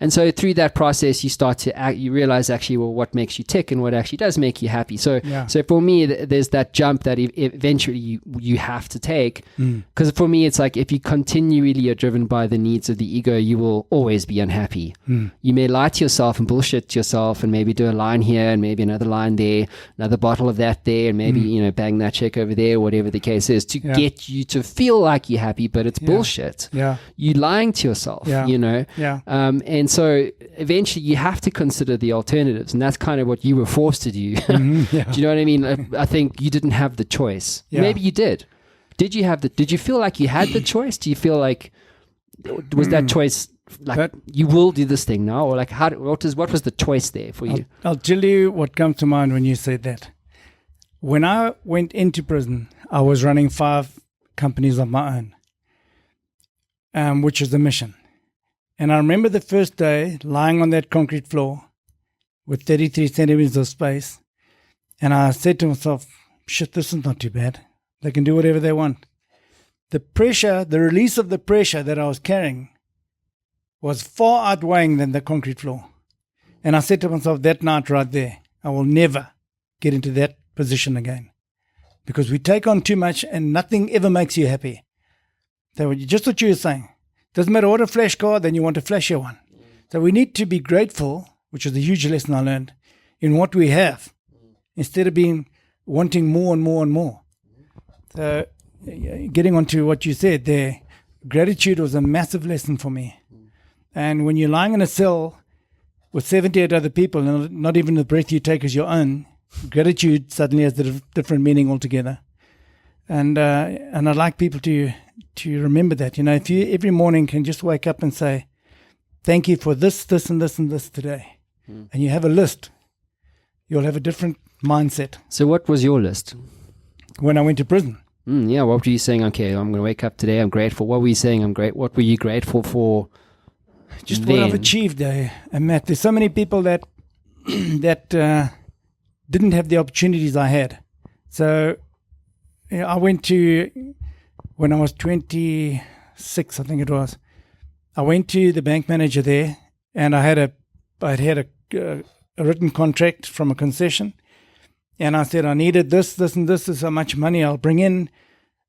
and so through that process, you start to you realize actually, well, what makes you tick and what actually does make you happy. So for me, there's that jump that eventually you have to take. Because for me, it's like if you continually are driven by the needs of the ego, you will always be unhappy. You may lie to yourself and bullshit to yourself and maybe do a line here and maybe another line there, another bottle of that there, and maybe, bang that chick over there, whatever the case is, to get you to feel like you're happy, but it's bullshit. You're lying to yourself, and so eventually you have to consider the alternatives, and that's kind of what you were forced to do. Do you know what I mean? I think you didn't have the choice. Maybe you did. Did you feel like you had the choice? Do you feel like was that choice like you will do this thing now, or like what was the choice there for you? I'll tell you what comes to mind when you said that. When I went into prison, I was running 5 companies of my own, which is the mission. And I remember the first day lying on that concrete floor with 33 centimeters of space, and I said to myself, shit, this is not too bad. They can do whatever they want. The pressure, the release of the pressure that I was carrying was far outweighing than the concrete floor. And I said to myself that night right there, I will never get into that position again, because we take on too much and nothing ever makes you happy. So just what you were saying, doesn't matter what a flash car, then you want a flashier one. So we need to be grateful, which is a huge lesson I learned, in what we have, instead of wanting more and more and more. So getting onto what you said there, gratitude was a massive lesson for me. And when you're lying in a cell with 78 other people, and not even the breath you take is your own, gratitude suddenly has a different meaning altogether. And I'd like people to remember that. If you every morning can just wake up and say, thank you for this, this, and this, and this today, and you have a list, you'll have a different mindset. So what was your list? When I went to prison. What were you saying? Okay, I'm going to wake up today, I'm grateful. What were you saying? What were you grateful for? Just what I've achieved, Matt. There's so many people that didn't have the opportunities I had. So I went to, when I was 26, I think it was, I went to the bank manager there, and I had a written contract from a concession, and I said I needed this, and this is how much money I'll bring in,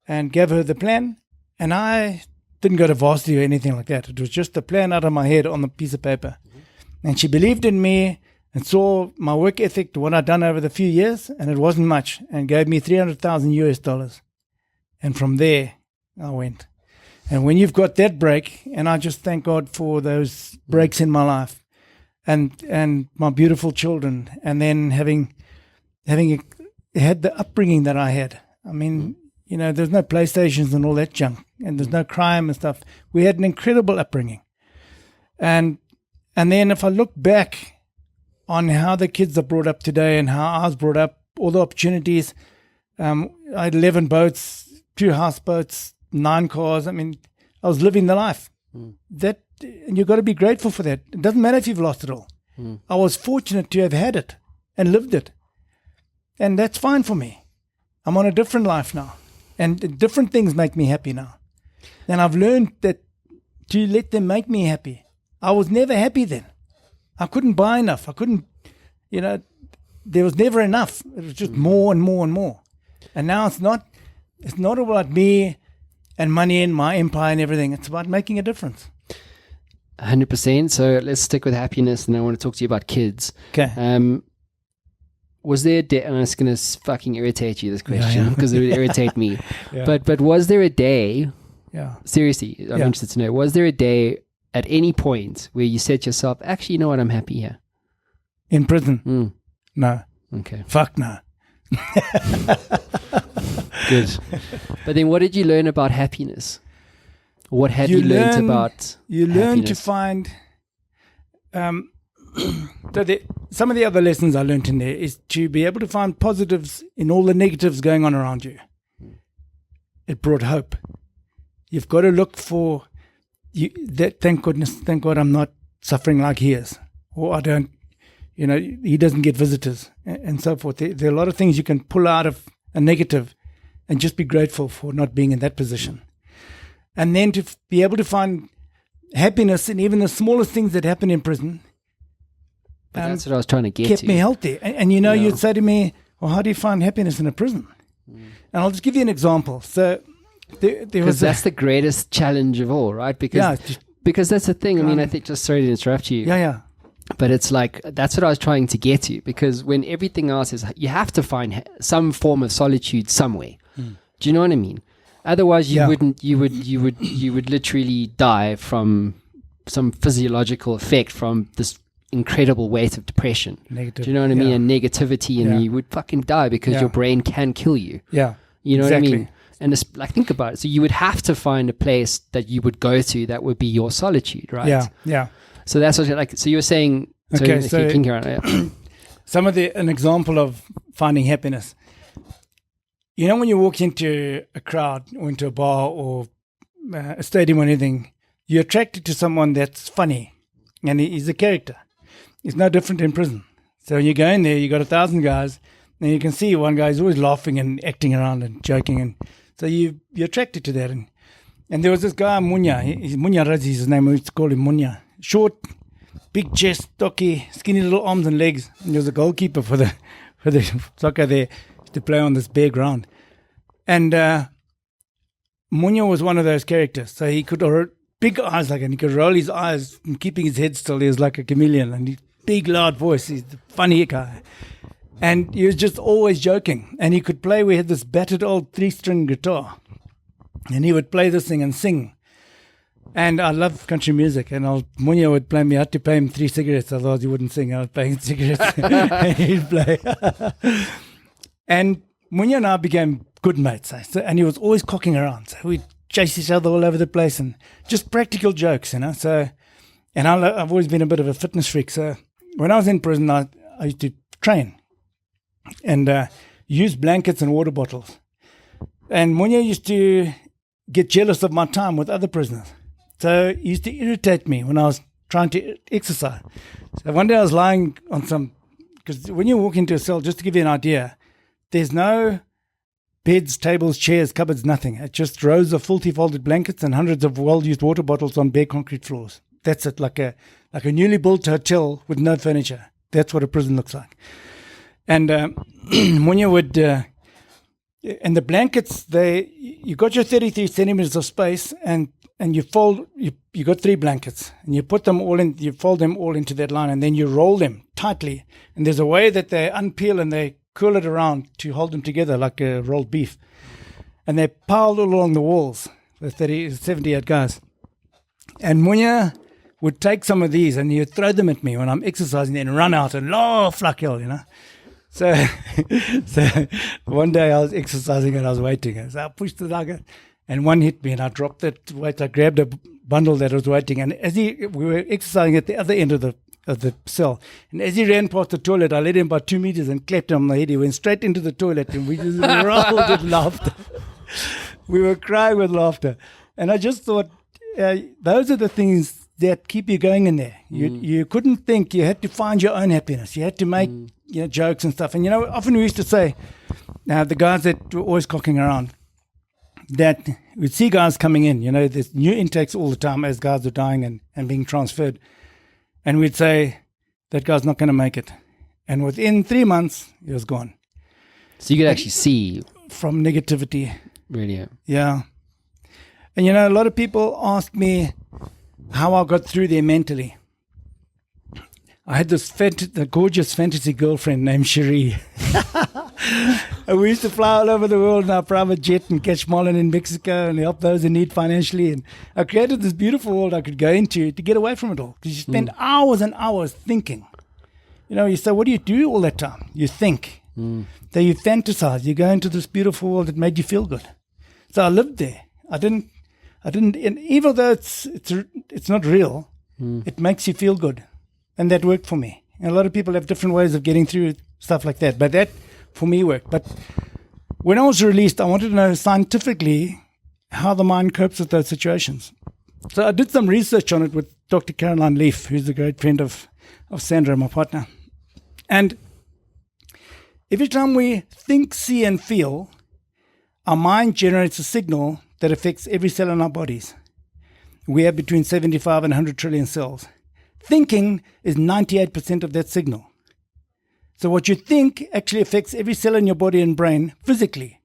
and gave her the plan. And I didn't go to varsity or anything like that. It was just a plan out of my head on the piece of paper. And she believed in me and saw my work ethic, what I'd done over the few years, and it wasn't much, and gave me $300,000. And from there, I went. And when you've got that break, and I just thank God for those breaks in my life, and my beautiful children, and then having had the upbringing that I had. I mean, there's no PlayStations and all that junk, and there's no crime and stuff. We had an incredible upbringing. And then if I look back on how the kids are brought up today and how I was brought up, all the opportunities, I had 11 boats, 2 houseboats, 9 cars. I mean, I was living the life. And you've got to be grateful for that. It doesn't matter if you've lost it all. I was fortunate to have had it and lived it. And that's fine for me. I'm on a different life now. And different things make me happy now. And I've learned that to let them make me happy. I was never happy then. I couldn't buy enough. I couldn't, there was never enough. It was just more and more and more. And now it's not about me and money and my empire and everything. It's about making a difference. 100%. So let's stick with happiness, and I want to talk to you about kids. Okay. Was there a day, and it's going to fucking irritate you, this question, because it would irritate me. Yeah. But was there a day, Yeah. seriously, I'm Yeah. interested to know, was there a day at any point where you said to yourself, actually, you know what, I'm happy here? In prison? No. Okay. Fuck no. Good. But then what did you learn about happiness? What have you learned about You learn to happiness? find... some of the other lessons I learned in there is to be able to find positives in all the negatives going on around you. It brought hope. You've got to look for that. Thank God I'm not suffering like he is, or I don't. He doesn't get visitors and so forth. There are a lot of things you can pull out of a negative, and just be grateful for not being in that position, and then to be able to find happiness in even the smallest things that happen in prison. But that's what I was trying to get Kept to. me healthy. And you'd say to me, well, how do you find happiness in a prison? And I'll just give you an example. So there was... that's the greatest challenge of all, right? Because that's the thing. I mean, I think, just sorry to interrupt you. Yeah. But it's like, that's what I was trying to get to. Because when everything else is, you have to find some form of solitude somewhere. Do you know what I mean? Otherwise, you would literally die from some physiological effect from this incredible weight of depression. Negative. Do you know what I mean? And negativity, and you would fucking die because your brain can kill you. Yeah. You know exactly. what I mean? And it's like, think about it. So you would have to find a place that you would go to that would be your solitude, right? Yeah. So that's what like. So you were saying. Okay. An example of finding happiness. When you walk into a crowd or into a bar or a stadium or anything, you're attracted to someone that's funny, and he's a character. It's no different in prison. So when you go in there, you got 1,000 guys, and you can see one guy is always laughing and acting around and joking, and so you're attracted to that. And there was this guy Munya. Munya Razi, his name. We used to call him Munya. Short, big chest, stocky, skinny little arms and legs. And he was a goalkeeper for the soccer there to play on this bare ground. And Munya was one of those characters. So he could big eyes and he could roll his eyes and keeping his head still. He was like a chameleon, and he big loud voice. He's a funny guy, and he was just always joking. And he could play. We had this battered old 3-string guitar, and he would play this thing and sing. And I love country music, and Munya would play me. I had to pay him 3 cigarettes, otherwise he wouldn't sing. I would pay him cigarettes, and he'd play. And Munya and I became good mates, and he was always cocking around. So we'd chase each other all over the place, and just practical jokes, So, and I've always been a bit of a fitness freak. So when I was in prison, I used to train and use blankets and water bottles. And Munya used to get jealous of my time with other prisoners. So he used to irritate me when I was trying to exercise. So one day I was lying on because when you walk into a cell, just to give you an idea, there's no beds, tables, chairs, cupboards, nothing. It's just rows of fully folded blankets and hundreds of well-used water bottles on bare concrete floors. That's it, like a newly built hotel with no furniture. That's what a prison looks like. And Munya would, and the blankets, you got your 33 centimeters of space, and you fold, you got 3 blankets, and you put them all in, you fold them all into that line, and then you roll them tightly. And there's a way that they unpeel and they curl it around to hold them together like a rolled beef. And they're piled all along the walls, the 78 guys. And Munya would take some of these and he would throw them at me when I'm exercising and run out and laugh like hell, So one day I was exercising and I was waiting. So I pushed the dagger and one hit me and I dropped that weight. I grabbed a bundle that was waiting. And we were exercising at the other end of the cell. And as he ran past the toilet, I led him by 2 meters and clapped him on the head. He went straight into the toilet and we just rolled with laughter. We were crying with laughter. And I just thought, those are the things that keep you going in there. You couldn't think. You had to find your own happiness. You had to make jokes and stuff. And, often we used to say, the guys that were always cocking around, that we'd see guys coming in. There's new intakes all the time as guys are dying and being transferred. And we'd say, that guy's not going to make it. And within 3 months, he was gone. So you could actually see from negativity. Really? Yeah. And a lot of people ask me how I got through there mentally. I had this the gorgeous fantasy girlfriend named Cherie. And we used to fly all over the world in our private jet and catch marlin in Mexico and help those in need financially. And I created this beautiful world I could go into to get away from it all. Because you spend hours and hours thinking. You say, what do you do all that time? You think. Then you fantasize. You go into this beautiful world that made you feel good. So I lived there. I didn't, and even though it's not real, it makes you feel good. And that worked for me. And a lot of people have different ways of getting through stuff like that. But that, for me, worked. But when I was released, I wanted to know scientifically how the mind copes with those situations. So I did some research on it with Dr. Caroline Leaf, who's a great friend of Sandra, my partner. And every time we think, see, and feel, our mind generates a signal that affects every cell in our bodies. We have between 75 and 100 trillion cells. Thinking is 98% of that signal. So what you think actually affects every cell in your body and brain physically.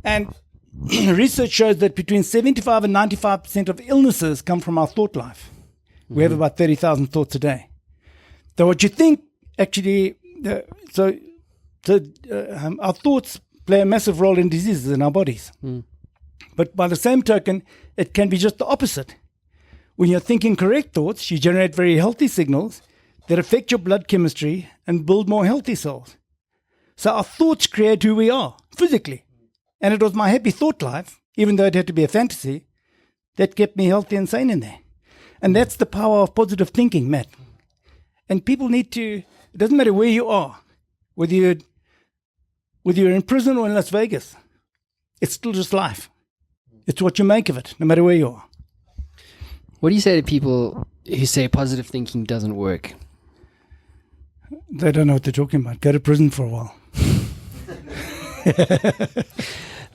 And research shows that between 75 and 95% of illnesses come from our thought life. We have about 30,000 thoughts a day. So what you think actually, our thoughts play a massive role in diseases in our bodies. But by the same token, it can be just the opposite. When you're thinking correct thoughts, you generate very healthy signals that affect your blood chemistry and build more healthy cells. So our thoughts create who we are, physically. And it was my happy thought life, even though it had to be a fantasy, that kept me healthy and sane in there. And that's the power of positive thinking, Matt. And people need to, it doesn't matter where you are, whether you're in prison or in Las Vegas, it's still just life. It's what you make of it, no matter where you are. What do you say to people who say positive thinking doesn't work? They don't know what they're talking about. Go to prison for a while.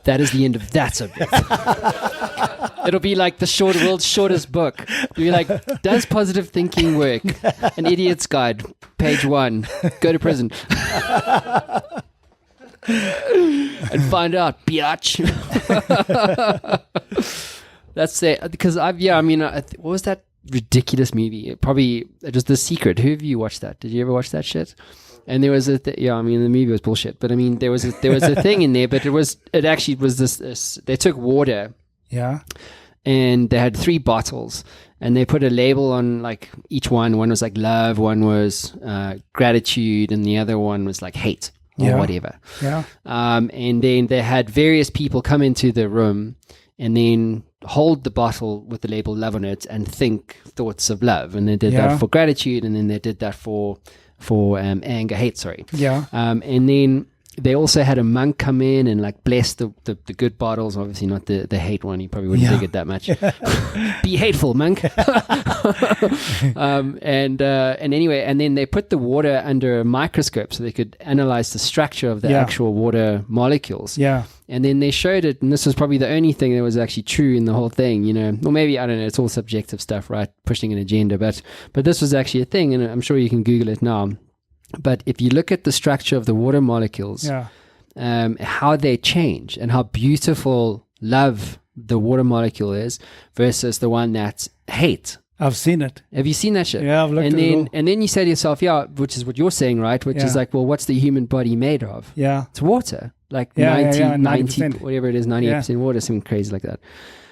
That is the end of that subject. It'll be like the world's shortest book. You'll be like, does positive thinking work? An Idiot's Guide, page 1. Go to prison. And find out, biatch. That's it. Because what was that ridiculous movie? Probably, it was The Secret. Who of you watched that? Did you ever watch that shit? And there was the movie was bullshit. But I mean, there was a thing in there, but it actually was this they took water. Yeah. And they had 3 bottles, and they put a label on like each one. One was like love, one was gratitude, and the other one was like hate or whatever. Yeah. And then they had various people come into the room and then hold the bottle with the label love on it and think thoughts of love. And they did that for gratitude, and then they did that for anger, hate, sorry. Yeah. And then they also had a monk come in and like bless the good bottles, obviously not the hate one. You probably wouldn't dig it that much. Be hateful, monk. And anyway, and then they put the water under a microscope so they could analyze the structure of the actual water molecules. Yeah. And then they showed it, and this was probably the only thing that was actually true in the whole thing, or maybe, I don't know, it's all subjective stuff, right? Pushing an agenda, but this was actually a thing, and I'm sure you can Google it now. But if you look at the structure of the water molecules, how they change and how beautiful love the water molecule is versus the one that's hate. I've seen it. Have you seen that shit? Yeah, I've looked at it all. And then you say to yourself, which is what you're saying, right? Which is like, well, what's the human body made of? Yeah. It's water. Like 90, whatever it is, 98% water, something crazy like that.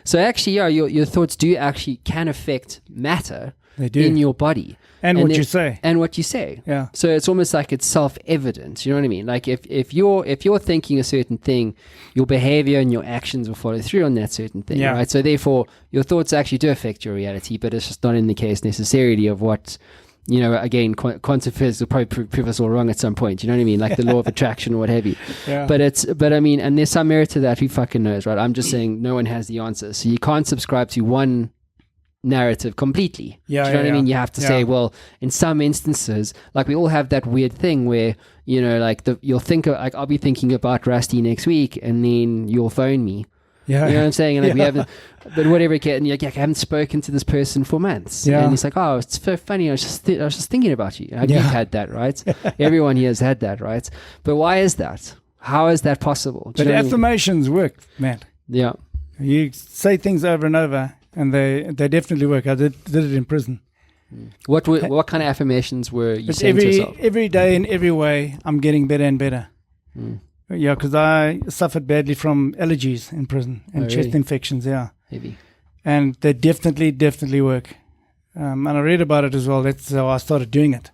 So actually, your thoughts can affect matter in your body. And what you say. And what you say. Yeah. So it's almost like it's self-evident. You know what I mean? Like if you're thinking a certain thing, your behavior and your actions will follow through on that certain thing, right? So therefore, your thoughts actually do affect your reality, but it's just not in the case necessarily of what, again, quantum physics will probably prove us all wrong at some point. You know what I mean? Like the law of attraction or what have you. Yeah. But I mean, and there's some merit to that. Who fucking knows, right? I'm just saying no one has the answer. So you can't subscribe to one narrative completely. Do you know what I mean? You have to say, well, in some instances, like we all have that weird thing where, you'll think of, like, I'll be thinking about Rusty next week and then you'll phone me. Yeah. You know what I'm saying? And like we haven't, but whatever, and you're like, I haven't spoken to this person for months. Yeah. And it's like, oh, it's so funny. I was just thinking about you. You've had that, right? Everyone here has had that, right? But why is that? How is that possible? Do But you know what I mean? affirmations work, Matt. Yeah. You say things over and over, and they definitely work. I did it in prison. What kind of affirmations were you But saying to yourself? every day in every way, I'm getting better and better. Mm. Yeah, because I suffered badly from allergies in prison and chest really? infections, yeah. Heavy. And they definitely work. And I read about it as well. That's how I started doing it.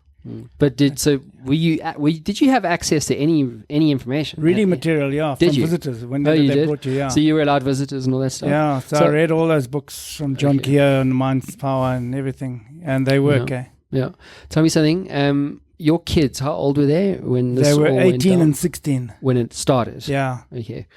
But did you have access to any information? Reading material, yeah, Did from you? visitors. When Oh, you they did? brought you, yeah. So you were allowed visitors and all that stuff? Yeah, so I read all those books from John Keogh and Mind's Power and everything. And they work, eh? Yeah. Tell me something. Your kids, how old were they when this They were all went 18 down? and 16. When it started? Yeah. Okay.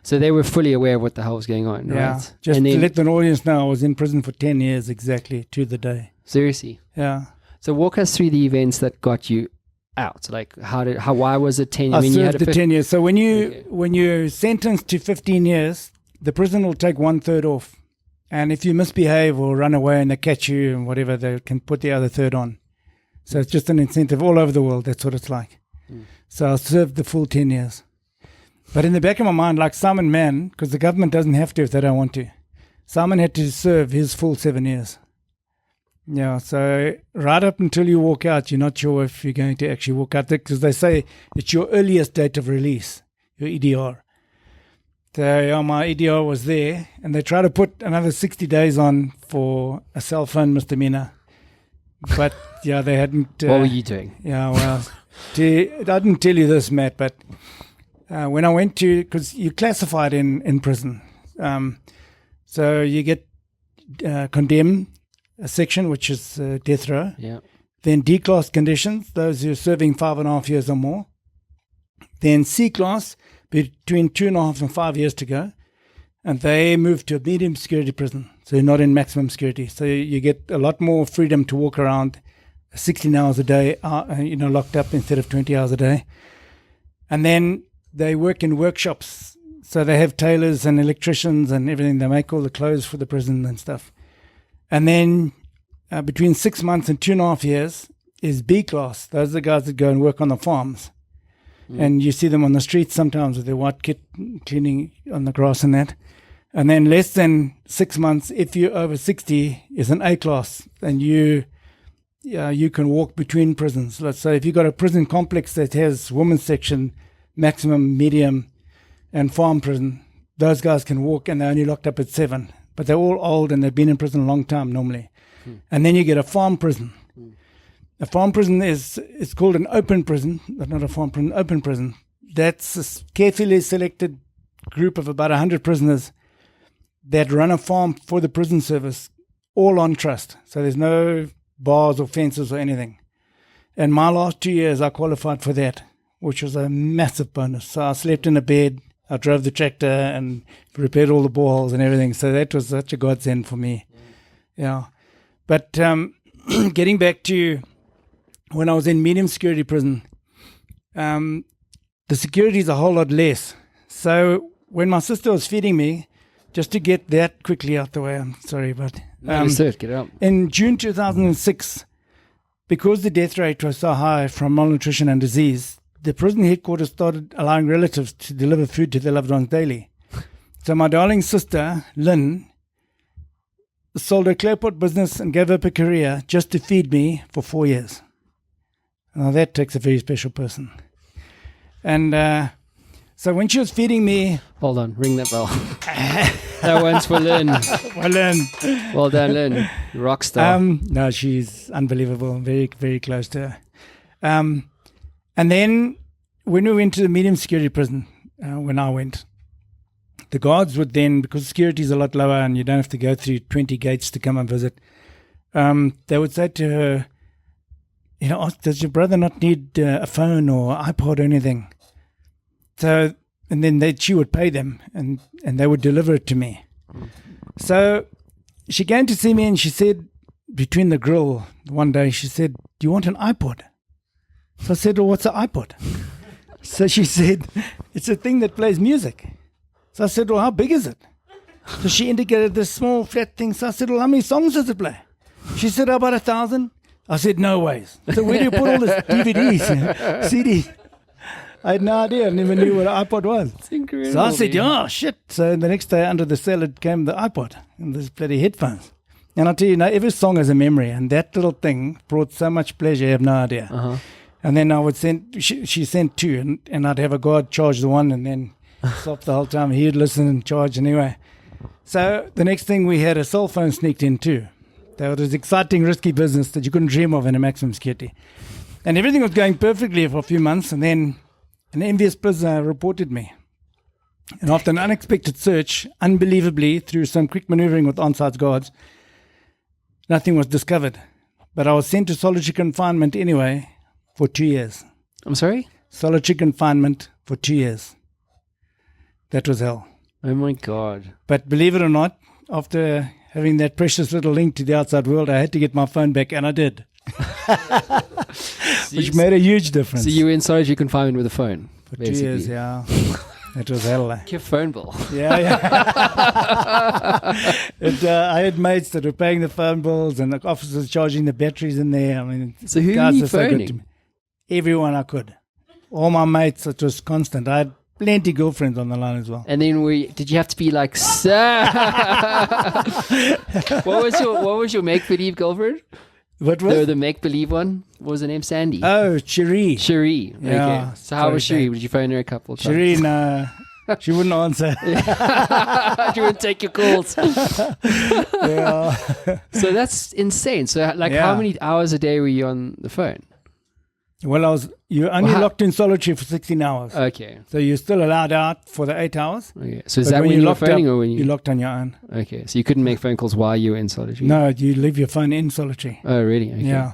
So they were fully aware of what the hell was going on, Yeah. right? Just And to then, let the audience know, I was in prison for 10 years exactly to the day. seriously. Yeah. So walk us through the events that got you out. Like why was it 10 years? I I mean, you had served the 10 years. So when you're sentenced to 15 years, the prison will take 1/3 off. And if you misbehave or run away and they catch you and whatever, they can put the other third on. So it's just an incentive all over the world. That's what it's like. So I served the full 10 years. But in the back of my mind, like Simon Mann, because the government doesn't have to if they don't want to, Simon had to serve his full 7 years. Yeah, so right up until you walk out, you're not sure if you're going to actually walk out there, because they say it's your earliest date of release, your EDR. So yeah, my EDR was there, and they try to put another 60 days on for a cell phone misdemeanor. But yeah, they hadn't. what were you doing? Yeah, well, I didn't tell you this, Matt, but when I went to, because you classified in prison, so you get condemned, a section which is death row. Yeah. Then D class conditions, those who are serving 5.5 years or more. Then C class, between 2.5 and 5 years to go. And they move to a medium security prison. So you're not in maximum security. So you get a lot more freedom to walk around 16 hours a day, locked up instead of 20 hours a day. And then they work in workshops. So they have tailors and electricians and everything. They make all the clothes for the prison and stuff. And then between 6 months and 2.5 years is B class. Those are the guys that go and work on the farms. And you see them on the streets sometimes with their white kit cleaning on the grass and that. And then less than 6 months, if you're over 60, is an A class. And you can walk between prisons. Let's say if you've got a prison complex that has women's section, maximum, medium, and farm prison, those guys can walk, and they're only locked up at 7. But they're all old and they've been in prison a long time normally. And then you get a farm prison. A farm prison it's called an open prison, but not a farm prison, open prison. That's a carefully selected group of about 100 prisoners that run a farm for the prison service, all on trust. So there's no bars or fences or anything. And my last 2 years, I qualified for that, which was a massive bonus. So I slept in a bed. I drove the tractor and repaired all the boreholes and everything. So that was such a godsend for me. Yeah. But getting back to when I was in medium security prison, the security is a whole lot less. So when my sister was feeding me, just to get that quickly out the way, I'm sorry, but Get it out. in June 2006, because the death rate was so high from malnutrition and disease, the prison headquarters started allowing relatives to deliver food to their loved ones daily. So my darling sister, Lynn, sold her clay pot business and gave up her career just to feed me for 4 years. Now that takes a very special person. And so when she was feeding me... Hold on, ring that bell. That one's for Lynn. Well, Lynn. Well done, Lynn. Rock star. No, she's unbelievable. Very, very close to her. And then when we went to the medium security prison, when I went, the guards would then, because security is a lot lower and you don't have to go through 20 gates to come and visit, they would say to her, does your brother not need a phone or iPod or anything? So, and then she would pay them and they would deliver it to me. So she came to see me and she said, between the grill, one day, she said, do you want an iPod? So I said, well, what's an iPod? So she said, it's a thing that plays music. So I said, well, how big is it? So she indicated this small flat thing. So I said, well, how many songs does it play? She said, about 1,000. I said, no ways. So where do you put all this DVDs, CDs? I had no idea. I never knew what an iPod was. It's incredible. So I said, man. oh, shit. So the next day under the salad came the iPod and these bloody headphones. And I'll tell you, every song has a memory. And that little thing brought so much pleasure, you have no idea. Uh-huh. And then I would send, she sent two, and I'd have a guard charge the one and then stop the whole time. He'd listen and charge anyway. So the next thing, we had a cell phone sneaked in too. That was exciting, risky business that you couldn't dream of in a maximum security. And everything was going perfectly for a few months, and then an MBS prisoner reported me. And after an unexpected search, unbelievably, through some quick maneuvering with on-site guards, nothing was discovered. But I was sent to solitary confinement anyway for 2 years. I'm sorry? Solitary confinement for 2 years. That was hell. Oh my God. But believe it or not, after having that precious little link to the outside world, I had to get my phone back, and I did. Which made a huge difference. So you were in solitary confinement with a phone? For 2 years, yeah. It was hell. Your phone bill. Yeah. I had mates that were paying the phone bills and the officers charging the batteries in there. I mean, So who guys were you are so good to phoning? me. Everyone I could. All my mates, it was constant. I had plenty girlfriends on the line as well. And then did you have to be like, sir? What was your make-believe girlfriend? What was? The make-believe one? What was her name? Sandy? Oh, Cherie. Cherie. Yeah. Okay. So how was Sorry, Cherie? babe. Did you phone her a couple of times? Cherie, no. She wouldn't answer. She wouldn't take your calls. Yeah. So that's insane. So how Yeah. many hours a day were you on the phone? Well, you're only locked in solitary for 16 hours. Okay. So you're still allowed out for the 8 hours. Okay. So is But that when you were locked phoning up, or when you're locked on your own. Okay. So you couldn't make phone calls while you were in solitary? No, you leave your phone in solitary. Oh, really? Okay. Yeah.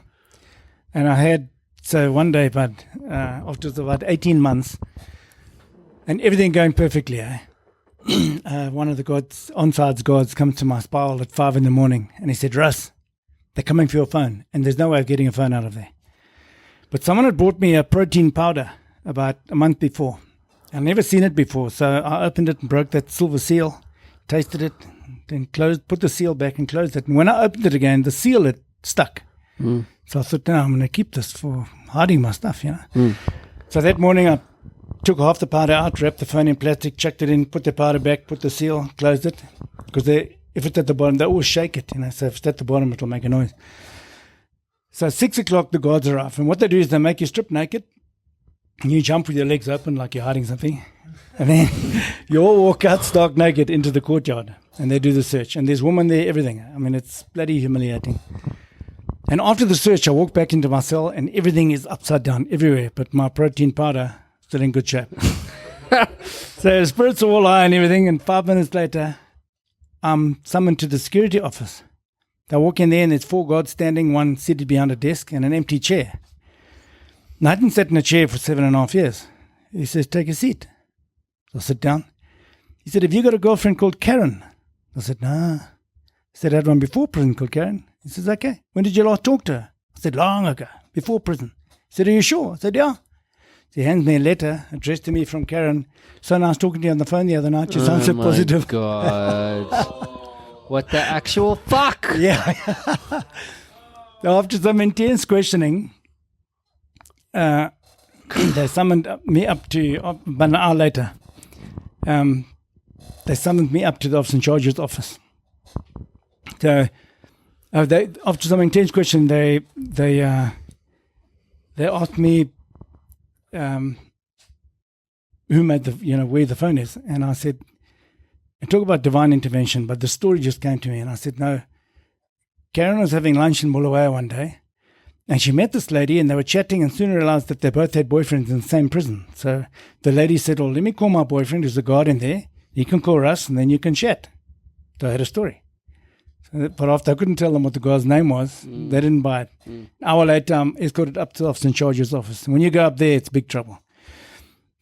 And I had, so one day, but after about 18 months, and everything going perfectly, one of the guards, on-side guards, comes to my spiral at 5 a.m, and he said, Russ, they're coming for your phone, and there's no way of getting a phone out of there. But someone had brought me a protein powder about a month before. I'd never seen it before, so I opened it and broke that silver seal, tasted it, then put the seal back and closed it. And when I opened it again, the seal had stuck. Mm. So I thought, no, I'm going to keep this for hiding my stuff, So that morning I took half the powder out, wrapped the phone in plastic, chucked it in, put the powder back, put the seal, closed it. Because if it's at the bottom, they always shake it, So if it's at the bottom, it'll make a noise. So 6 o'clock, the guards arrive. And what they do is they make you strip naked. And you jump with your legs open like you're hiding something. And then you all walk out stark naked into the courtyard. And they do the search. And there's women there, everything. I mean, it's bloody humiliating. And after the search, I walk back into my cell and everything is upside down everywhere. But my protein powder, still in good shape. So the spirits are all high and everything. And 5 minutes later, I'm summoned to the security office. I walk in there and there's 4 guards standing, one seated behind a desk and an empty chair. And I hadn't sat in a chair for 7.5 years. He says, take a seat. So I sit down. He said, have you got a girlfriend called Karen? I said, no. He said, I had one before prison called Karen. He says, okay. When did you last talk to her? I said, long ago, before prison. He said, are you sure? I said, yeah. So he hands me a letter addressed to me from Karen. So I was talking to you on the phone the other night. She sounds so positive. God. What the actual fuck? Yeah. After some intense questioning, they summoned me up to, about an hour later, they summoned me up to the officer in charge's office. So after some intense questioning, they asked me who made where the phone is. And I said, and talk about divine intervention, but the story just came to me, and I said, no. Karen was having lunch in Bulawayo one day, and she met this lady, and they were chatting, and soon realized that they both had boyfriends in the same prison. So the lady said, well, let me call my boyfriend, who's a guard in there. You can call Russ, and then you can chat. So I had a story. But after I couldn't tell them what the guy's name was, they didn't buy it. An hour later, I'm escorted up to the officer in charge's office. And when you go up there, it's big trouble.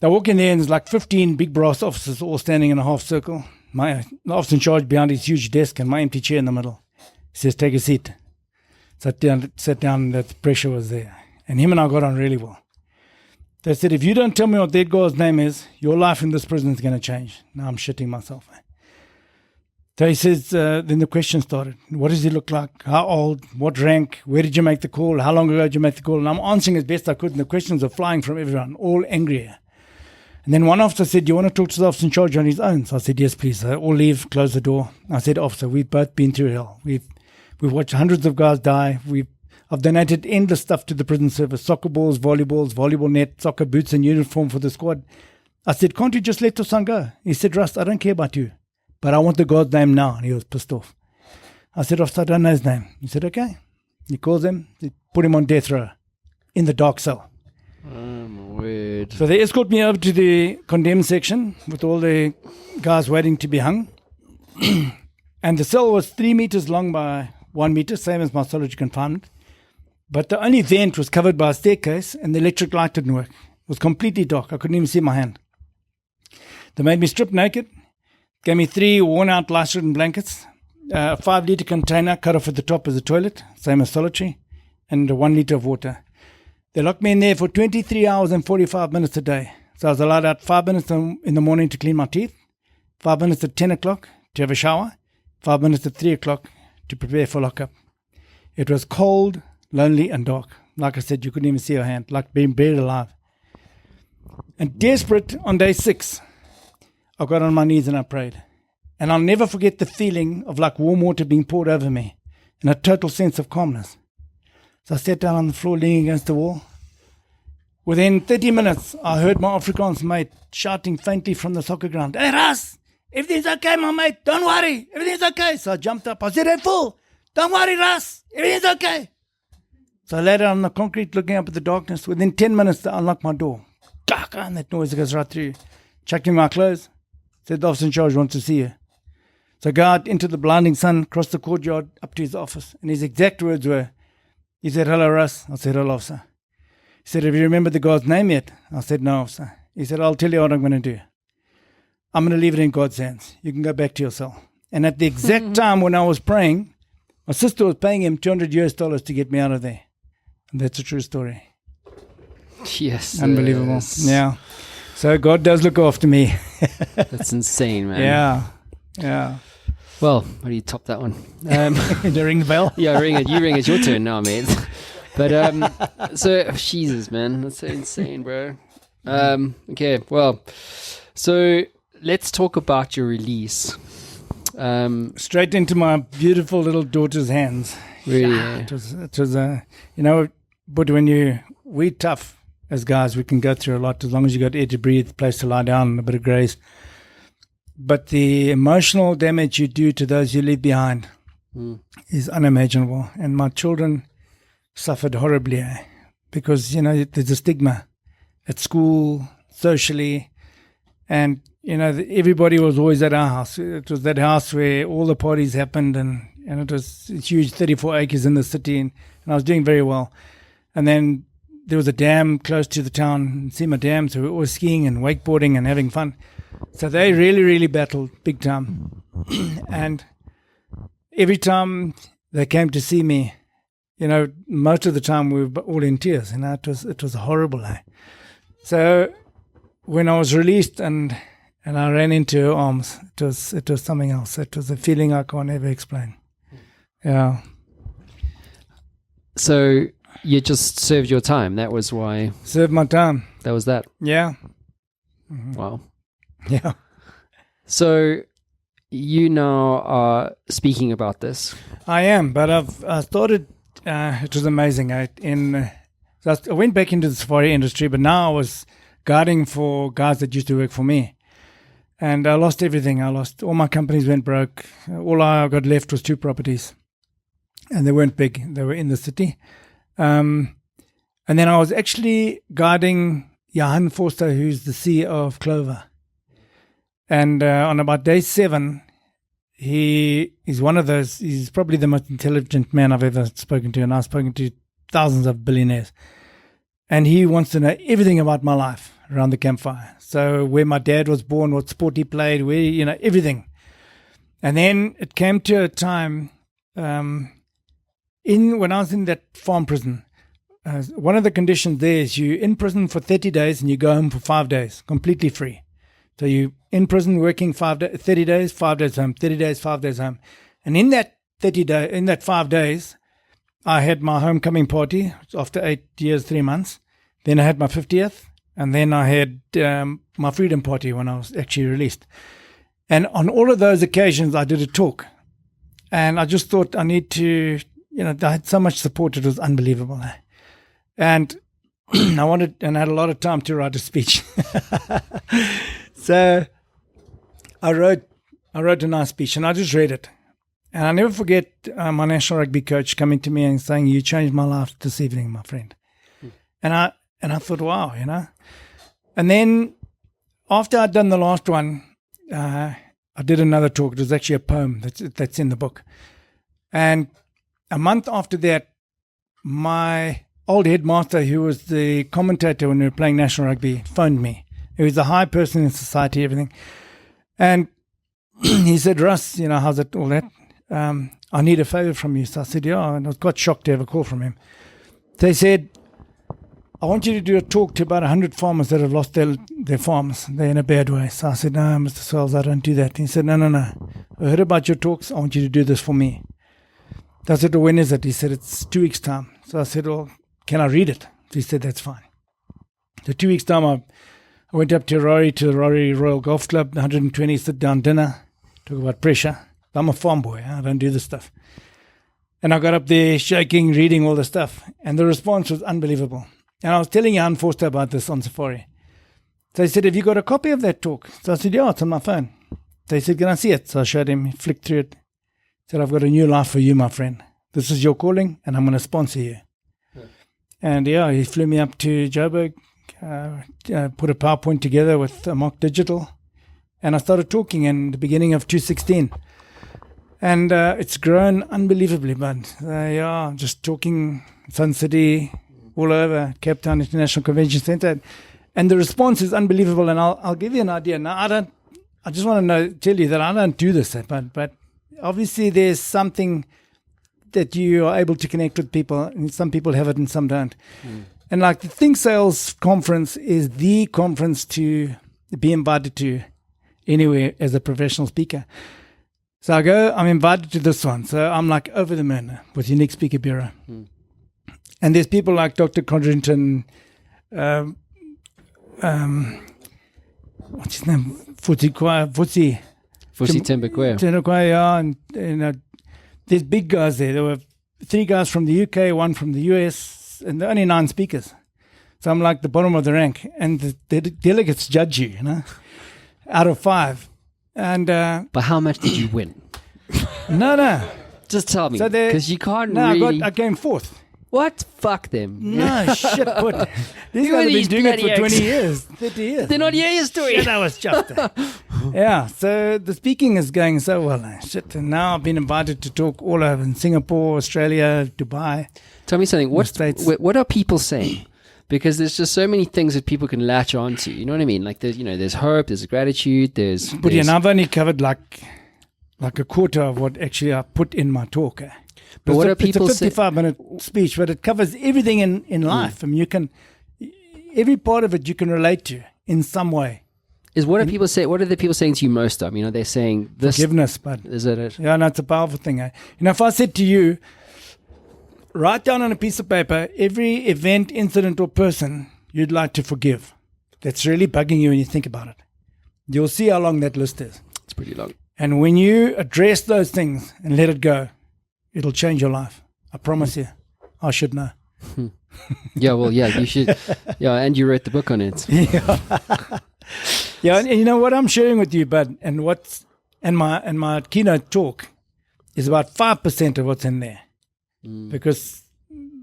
I walk in there, and there's like 15 big brass officers all standing in a half circle. The officer in charge behind his huge desk and my empty chair in the middle. He says, take a seat. Sat down, the pressure was there. And him and I got on really well. They said, if you don't tell me what that guy's name is, your life in this prison is going to change. Now I'm shitting myself. So he says, then the question started. What does he look like? How old? What rank? Where did you make the call? How long ago did you make the call? And I'm answering as best I could, and the questions are flying from everyone, all angry. And then one officer said, "Do you want to talk to the officer in charge on his own?" So I said, "Yes, please." So all leave, close the door. I said, "Officer, we've both been through hell. We've watched hundreds of guys die. I've donated endless stuff to the prison service, soccer balls, volleyball net, soccer boots and uniform for the squad." I said, "Can't you just let your son go?" He said, "Rust, I don't care about you, but I want the God's name now." And he was pissed off. I said, "Officer, I don't know his name." He said, "Okay." He calls him, they put him on death row in the dark cell. Oh, my word. So they escort me over to the condemned section with all the guys waiting to be hung. And the cell was 3 meters long by 1 meter, same as my solitary confinement. But the only vent was covered by a staircase and the electric light didn't work. It was completely dark. I couldn't even see my hand. They made me strip naked, gave me 3 worn-out lice-ridden blankets, a 5-liter container cut off at the top as a toilet, same as solitary, and 1 liter of water. They locked me in there for 23 hours and 45 minutes a day. So I was allowed out 5 minutes in the morning to clean my teeth, 5 minutes at 10 o'clock to have a shower, 5 minutes at 3 o'clock to prepare for lockup. It was cold, lonely and dark. Like I said, you couldn't even see your hand, like being buried alive. And desperate, on day 6, I got on my knees and I prayed. And I'll never forget the feeling of like warm water being poured over me and a total sense of calmness. So I sat down on the floor leaning against the wall. Within 30 minutes, I heard my Afrikaans mate shouting faintly from the soccer ground, "Hey, Ras, everything's okay, my mate. Don't worry. Everything's okay." So I jumped up. I said, "Hey, fool, don't worry, Ras. Everything's okay." So I lay down on the concrete looking up at the darkness. Within 10 minutes, they unlocked my door. And that noise goes right through. Chucked in my clothes. Said, "The officer in charge wants to see you." So I go out into the blinding sun, across the courtyard, up to his office. And his exact words were, he said, "Hello, Russ." I said, "Hello, officer." He said, "Have you remembered the God's name yet?" I said, "No, officer." He said, "I'll tell you what I'm going to do. I'm going to leave it in God's hands. You can go back to your cell." And at the exact time when I was praying, my sister was paying him $200 to get me out of there. And that's a true story. Yes. Unbelievable. Yeah. So God does look after me. That's insane, man. Yeah. Well, how do you top that one? Do you ring the bell? Yeah, ring it. You ring it. Your turn now, mate. But so Jesus, man, that's so insane, bro. Okay, well, so let's talk about your release. Straight into my beautiful little daughter's hands. Really? Yeah. It was but when we're tough as guys, we can go through a lot as long as you got air to breathe, place to lie down, and a bit of grace. But the emotional damage you do to those you leave behind is unimaginable. And my children suffered horribly because, there's a stigma at school, socially, and, everybody was always at our house. It was that house where all the parties happened, and it's huge, 34 acres in the city, and I was doing very well. And then there was a dam close to the town, Sema Dam, so we were always skiing and wakeboarding and having fun. So they really, really battled big time. And every time they came to see me, most of the time we were all in tears. It was horrible. So when I was released and I ran into her arms, it was something else. It was a feeling I can't ever explain. Yeah. So you just served your time. That was why. Served my time. That was that. Yeah. Wow. Yeah. So you now are speaking about this. I am, but I started. It was amazing. I went back into the safari industry, but now I was guarding for guys that used to work for me, and I lost everything. I lost all my companies, went broke. All I got left was 2 properties, and they weren't big. They were in the city. And then I was actually guarding Johan Forster, who's the CEO of Clover. And on about day 7, he is one of those, he's probably the most intelligent man I've ever spoken to, and I've spoken to thousands of billionaires. And he wants to know everything about my life around the campfire. So where my dad was born, what sport he played, where, everything. And then it came to a time when I was in that farm prison, one of the conditions there is you're in prison for 30 days and you go home for 5 days, completely free. So you in prison working 30 days, 5 days home, 30 days, 5 days home. And in that 5 days, I had my homecoming party after 8 years, 3 months. Then I had my 50th, And then I had my freedom party when I was actually released. And on all of those occasions, I did a talk. And I just thought I need to, I had so much support, it was unbelievable. And I wanted, and I had a lot of time to write a speech. So I wrote a nice speech, and I just read it. And I'll never forget my national rugby coach coming to me and saying, "You changed my life this evening, my friend." And I thought, wow, And then after I'd done the last one, I did another talk. It was actually a poem that's in the book. And a month after that, my old headmaster, who was the commentator when we were playing national rugby, phoned me. He was a high person in society, everything. And he said, "Russ, how's it, all that? I need a favor from you." So I said, "Yeah," and I was quite shocked to have a call from him. They said, "I want you to do a talk to about 100 farmers that have lost their farms. They're in a bad way." So I said, "No, Mr. Swells, I don't do that." He said, No. I heard about your talks. I want you to do this for me." I said, "Well, when is it?" He said, "It's 2 weeks' time." So I said, "Well, can I read it?" He said, "That's fine." So 2 weeks' time, I went up to the Rory Royal Golf Club, 120 sit-down dinner, talk about pressure. I'm a farm boy. I don't do this stuff. And I got up there shaking, reading all the stuff. And the response was unbelievable. And I was telling Jan Forster about this on Safari. So he said, "Have you got a copy of that talk?" So I said, "Yeah, it's on my phone." So he said, "Can I see it?" So I showed him. He flicked through it. He said, "I've got a new life for you, my friend. This is your calling, and I'm going to sponsor you." Yeah. And he flew me up to Joburg, put a PowerPoint together with Mock Digital, and I started talking in the beginning of 2016. And it's grown unbelievably, but just talking Sun City, all over, Cape Town International Convention Centre. And the response is unbelievable. And I'll give you an idea. Now, I just want to tell you that I don't do this, but obviously there's something that you are able to connect with people, and some people have it and some don't. And like the Think Sales conference is the conference to be invited to anywhere as a professional speaker. So I'm invited to this one. So I'm like over the moon with Unique Speaker Bureau. And there's people like Dr. Condrington, what's his name? Futsi Tembekwaya, yeah. And there's big guys there. There were 3 guys from the UK, 1 from the US, and there are only 9 speakers. So I'm like the bottom of the rank. And the delegates judge you, out of 5. And but how much did you win? No. Just tell me, because you can't really... I came 4th. What? Fuck them. No, shit. But these guys have been doing it for 20 years, 30 years. They're not hear your story. Shit, I was just Yeah, so the speaking is going so well. Shit, and now I've been invited to talk all over in Singapore, Australia, Dubai. Tell me something. What are people saying? Because there's just so many things that people can latch onto. You know what I mean? Like there's hope, there's gratitude, But I've only covered like a quarter of what actually I put in my talk. But what are people saying? It's a 55-minute speech, but it covers everything in life. I mean, every part of it you can relate to in some way. What are people saying? What are the people saying to you most of? Are they saying this? Forgiveness, but is it? Yeah, no, it's a powerful thing. If I said to you, write down on a piece of paper every event, incident, or person you'd like to forgive that's really bugging you when you think about it, you'll see how long that list is. It's pretty long. And when you address those things and let it go, it'll change your life. I promise you. I should know. Yeah, well, yeah, you should. Yeah, and you wrote the book on it. Yeah, and what I'm sharing with you, Bud, and my keynote talk is about 5% of what's in there. Because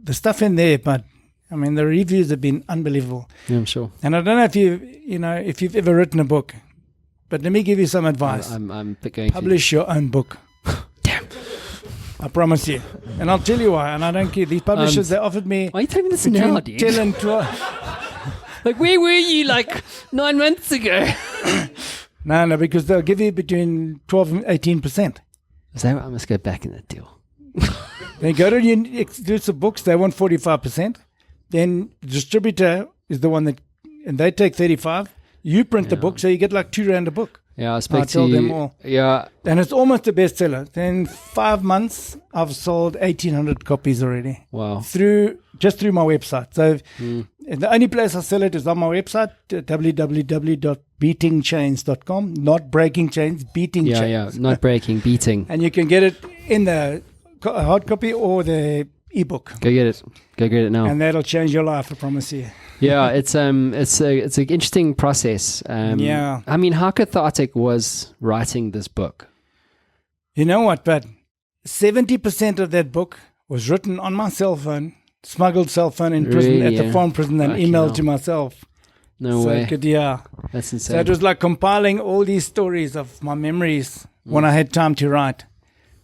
the stuff in there, Bud, the reviews have been unbelievable. Yeah, I'm sure. And I don't know if you've ever written a book, but let me give you some advice. I'm going Publish your own book. Damn. I promise you. And I'll tell you why. And I don't care. These publishers, they offered me... Why are you telling me this now, dude? 10 and 12. Like, where were you 9 months ago? No, because they'll give you between 12 and 18%. Is that I must go back in that deal. Then go to your exclusive books. They want 45%. Then the distributor is the one and they take 35%. You print the book, so you get like R2 a book. Yeah, I told them all. Yeah. And it's almost a bestseller. In 5 months, I've sold 1,800 copies already. Wow. Just through my website. So And the only place I sell it is on my website, www.beatingchains.com. Not breaking chains, beating chains. Yeah, not breaking, beating. And you can get it in the hard copy or the ebook. Go get it. Go get it now. And that'll change your life, I promise you. Yeah, it's an interesting process. Yeah. I mean, how cathartic was writing this book? You know what, but 70% of that book was written on my cell phone, smuggled cell phone in prison, Really, at the farm prison, and Fucking emailed hell. to myself. No So way. it could, yeah. That's insane. So it was like compiling all these stories of my memories when I had time to write,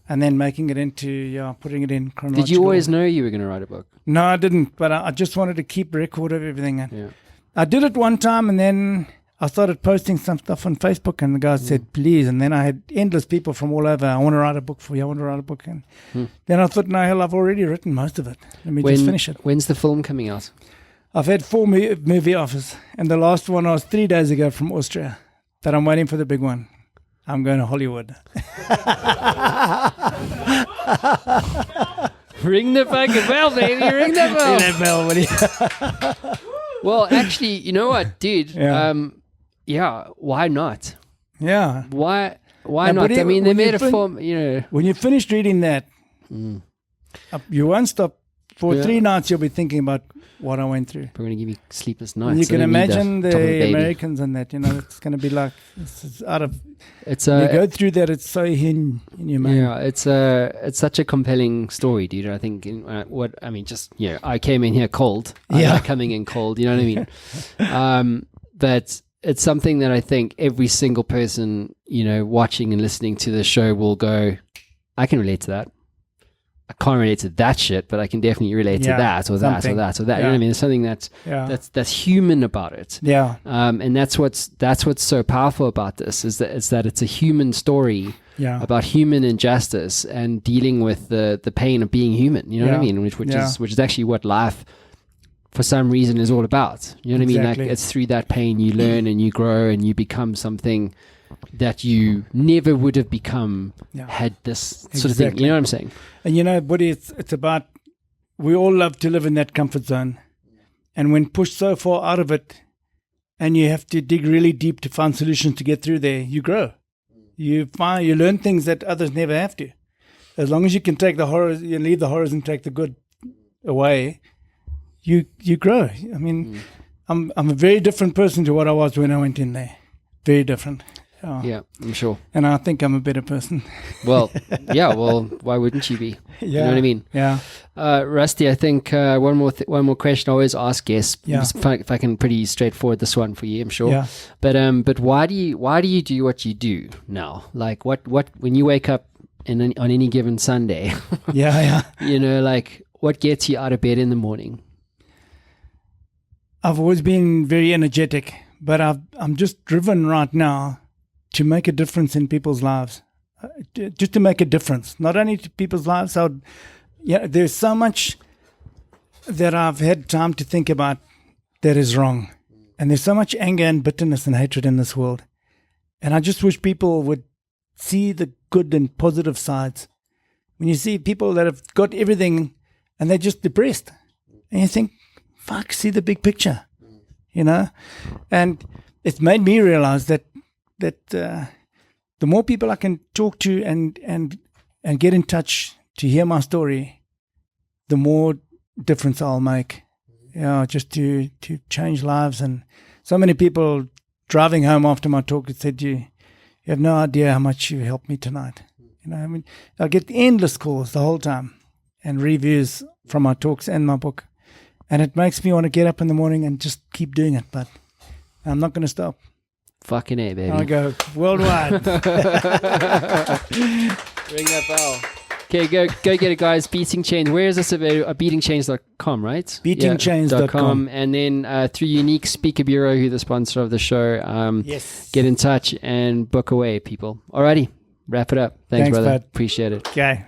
and then making it into, putting it in chronological. Did you always know you were going to write a book? No, I didn't, but I just wanted to keep record of everything. And Yeah. I did it one time, and then I started posting some stuff on Facebook, and the guy said, please. And then I had endless people from all over. I want to write a book for you. I want to write a book. And then I thought, no, hell, I've already written most of it. Let me just finish it. When's the film coming out? I've had 4 movie offers, and the last one was 3 days ago from Austria, but I'm waiting for the big one. I'm going to Hollywood. Ring the fucking bell, baby. Ring the bell. Ring that bell, will you? Well, actually, you know what, dude? Yeah. Why not? Yeah. Why Now, not? but I mean, they when you made a fin- film, you know. When you finish reading that, you won't stop. For Yeah. 3 nights, you'll be thinking about what I went through. Probably going to give you sleepless And nights. you can I don't need imagine that top of the baby. Americans and that, it's going to be like, it's out of, It's you go through that, it's so in your mind. yeah, it's such a compelling story, dude. I think I came in here cold. I Yeah. like coming in cold. You know what I mean? But it's something that I think every single person, watching and listening to the show will go, I can relate to that. I can't relate to that shit, but I can definitely relate to Yeah, that or that or something. that or that. You know Yeah. what I mean? There's something that's human about it. Yeah. And that's what's so powerful about this is that it's a human story Yeah. about human injustice and dealing with the pain of being human. You know what I Yeah. mean? Which Yeah. is actually what life, for some reason, is all about. You know what I mean? Exactly. Like, it's through that pain you learn and you grow and you become something that you never would have become had this sort of thing. You know what I'm saying? And buddy, it's about, we all love to live in that comfort zone. And when pushed so far out of it, and you have to dig really deep to find solutions to get through there, you grow. You learn things that others never have to. As long as you can take the horrors, you leave the horrors and take the good away, you grow. I mean, I'm a very different person to what I was when I went in there. Very different. Yeah, I'm sure. And I think I'm a better person. Well, yeah. Well, why wouldn't you be? You know what I mean? Yeah. Rusty, I think one more question I always ask guests. Yeah. If I can pretty straightforward this one for you, I'm sure. Yeah. But why do you do what you do now? Like what when you wake up on any given Sunday? Yeah. Like what gets you out of bed in the morning? I've always been very energetic, but I'm just driven right now to make a difference in people's lives. Just to make a difference, not only to people's lives. There's so much that I've had time to think about that is wrong. And there's so much anger and bitterness and hatred in this world. And I just wish people would see the good and positive sides. When you see people that have got everything and they're just depressed, and you think, fuck, see the big picture, And it's made me realize that the more people I can talk to and get in touch to hear my story, the more difference I'll make. Just to change lives. And so many people driving home after my talk said, you have no idea how much you helped me tonight. I get endless calls the whole time and reviews from my talks and my book. And it makes me want to get up in the morning and just keep doing it. But I'm not going to stop. Fucking A, baby. I'll go worldwide. Ring that bell. Okay, go get it, guys. Beating Chains. Where is this available? Beatingchains.com, right? Beatingchains.com. And then through Unique Speaker Bureau, who the sponsor of the show, yes. Get in touch and book away, people. Alrighty, wrap it up. Thanks brother. Bud. Appreciate it. Okay.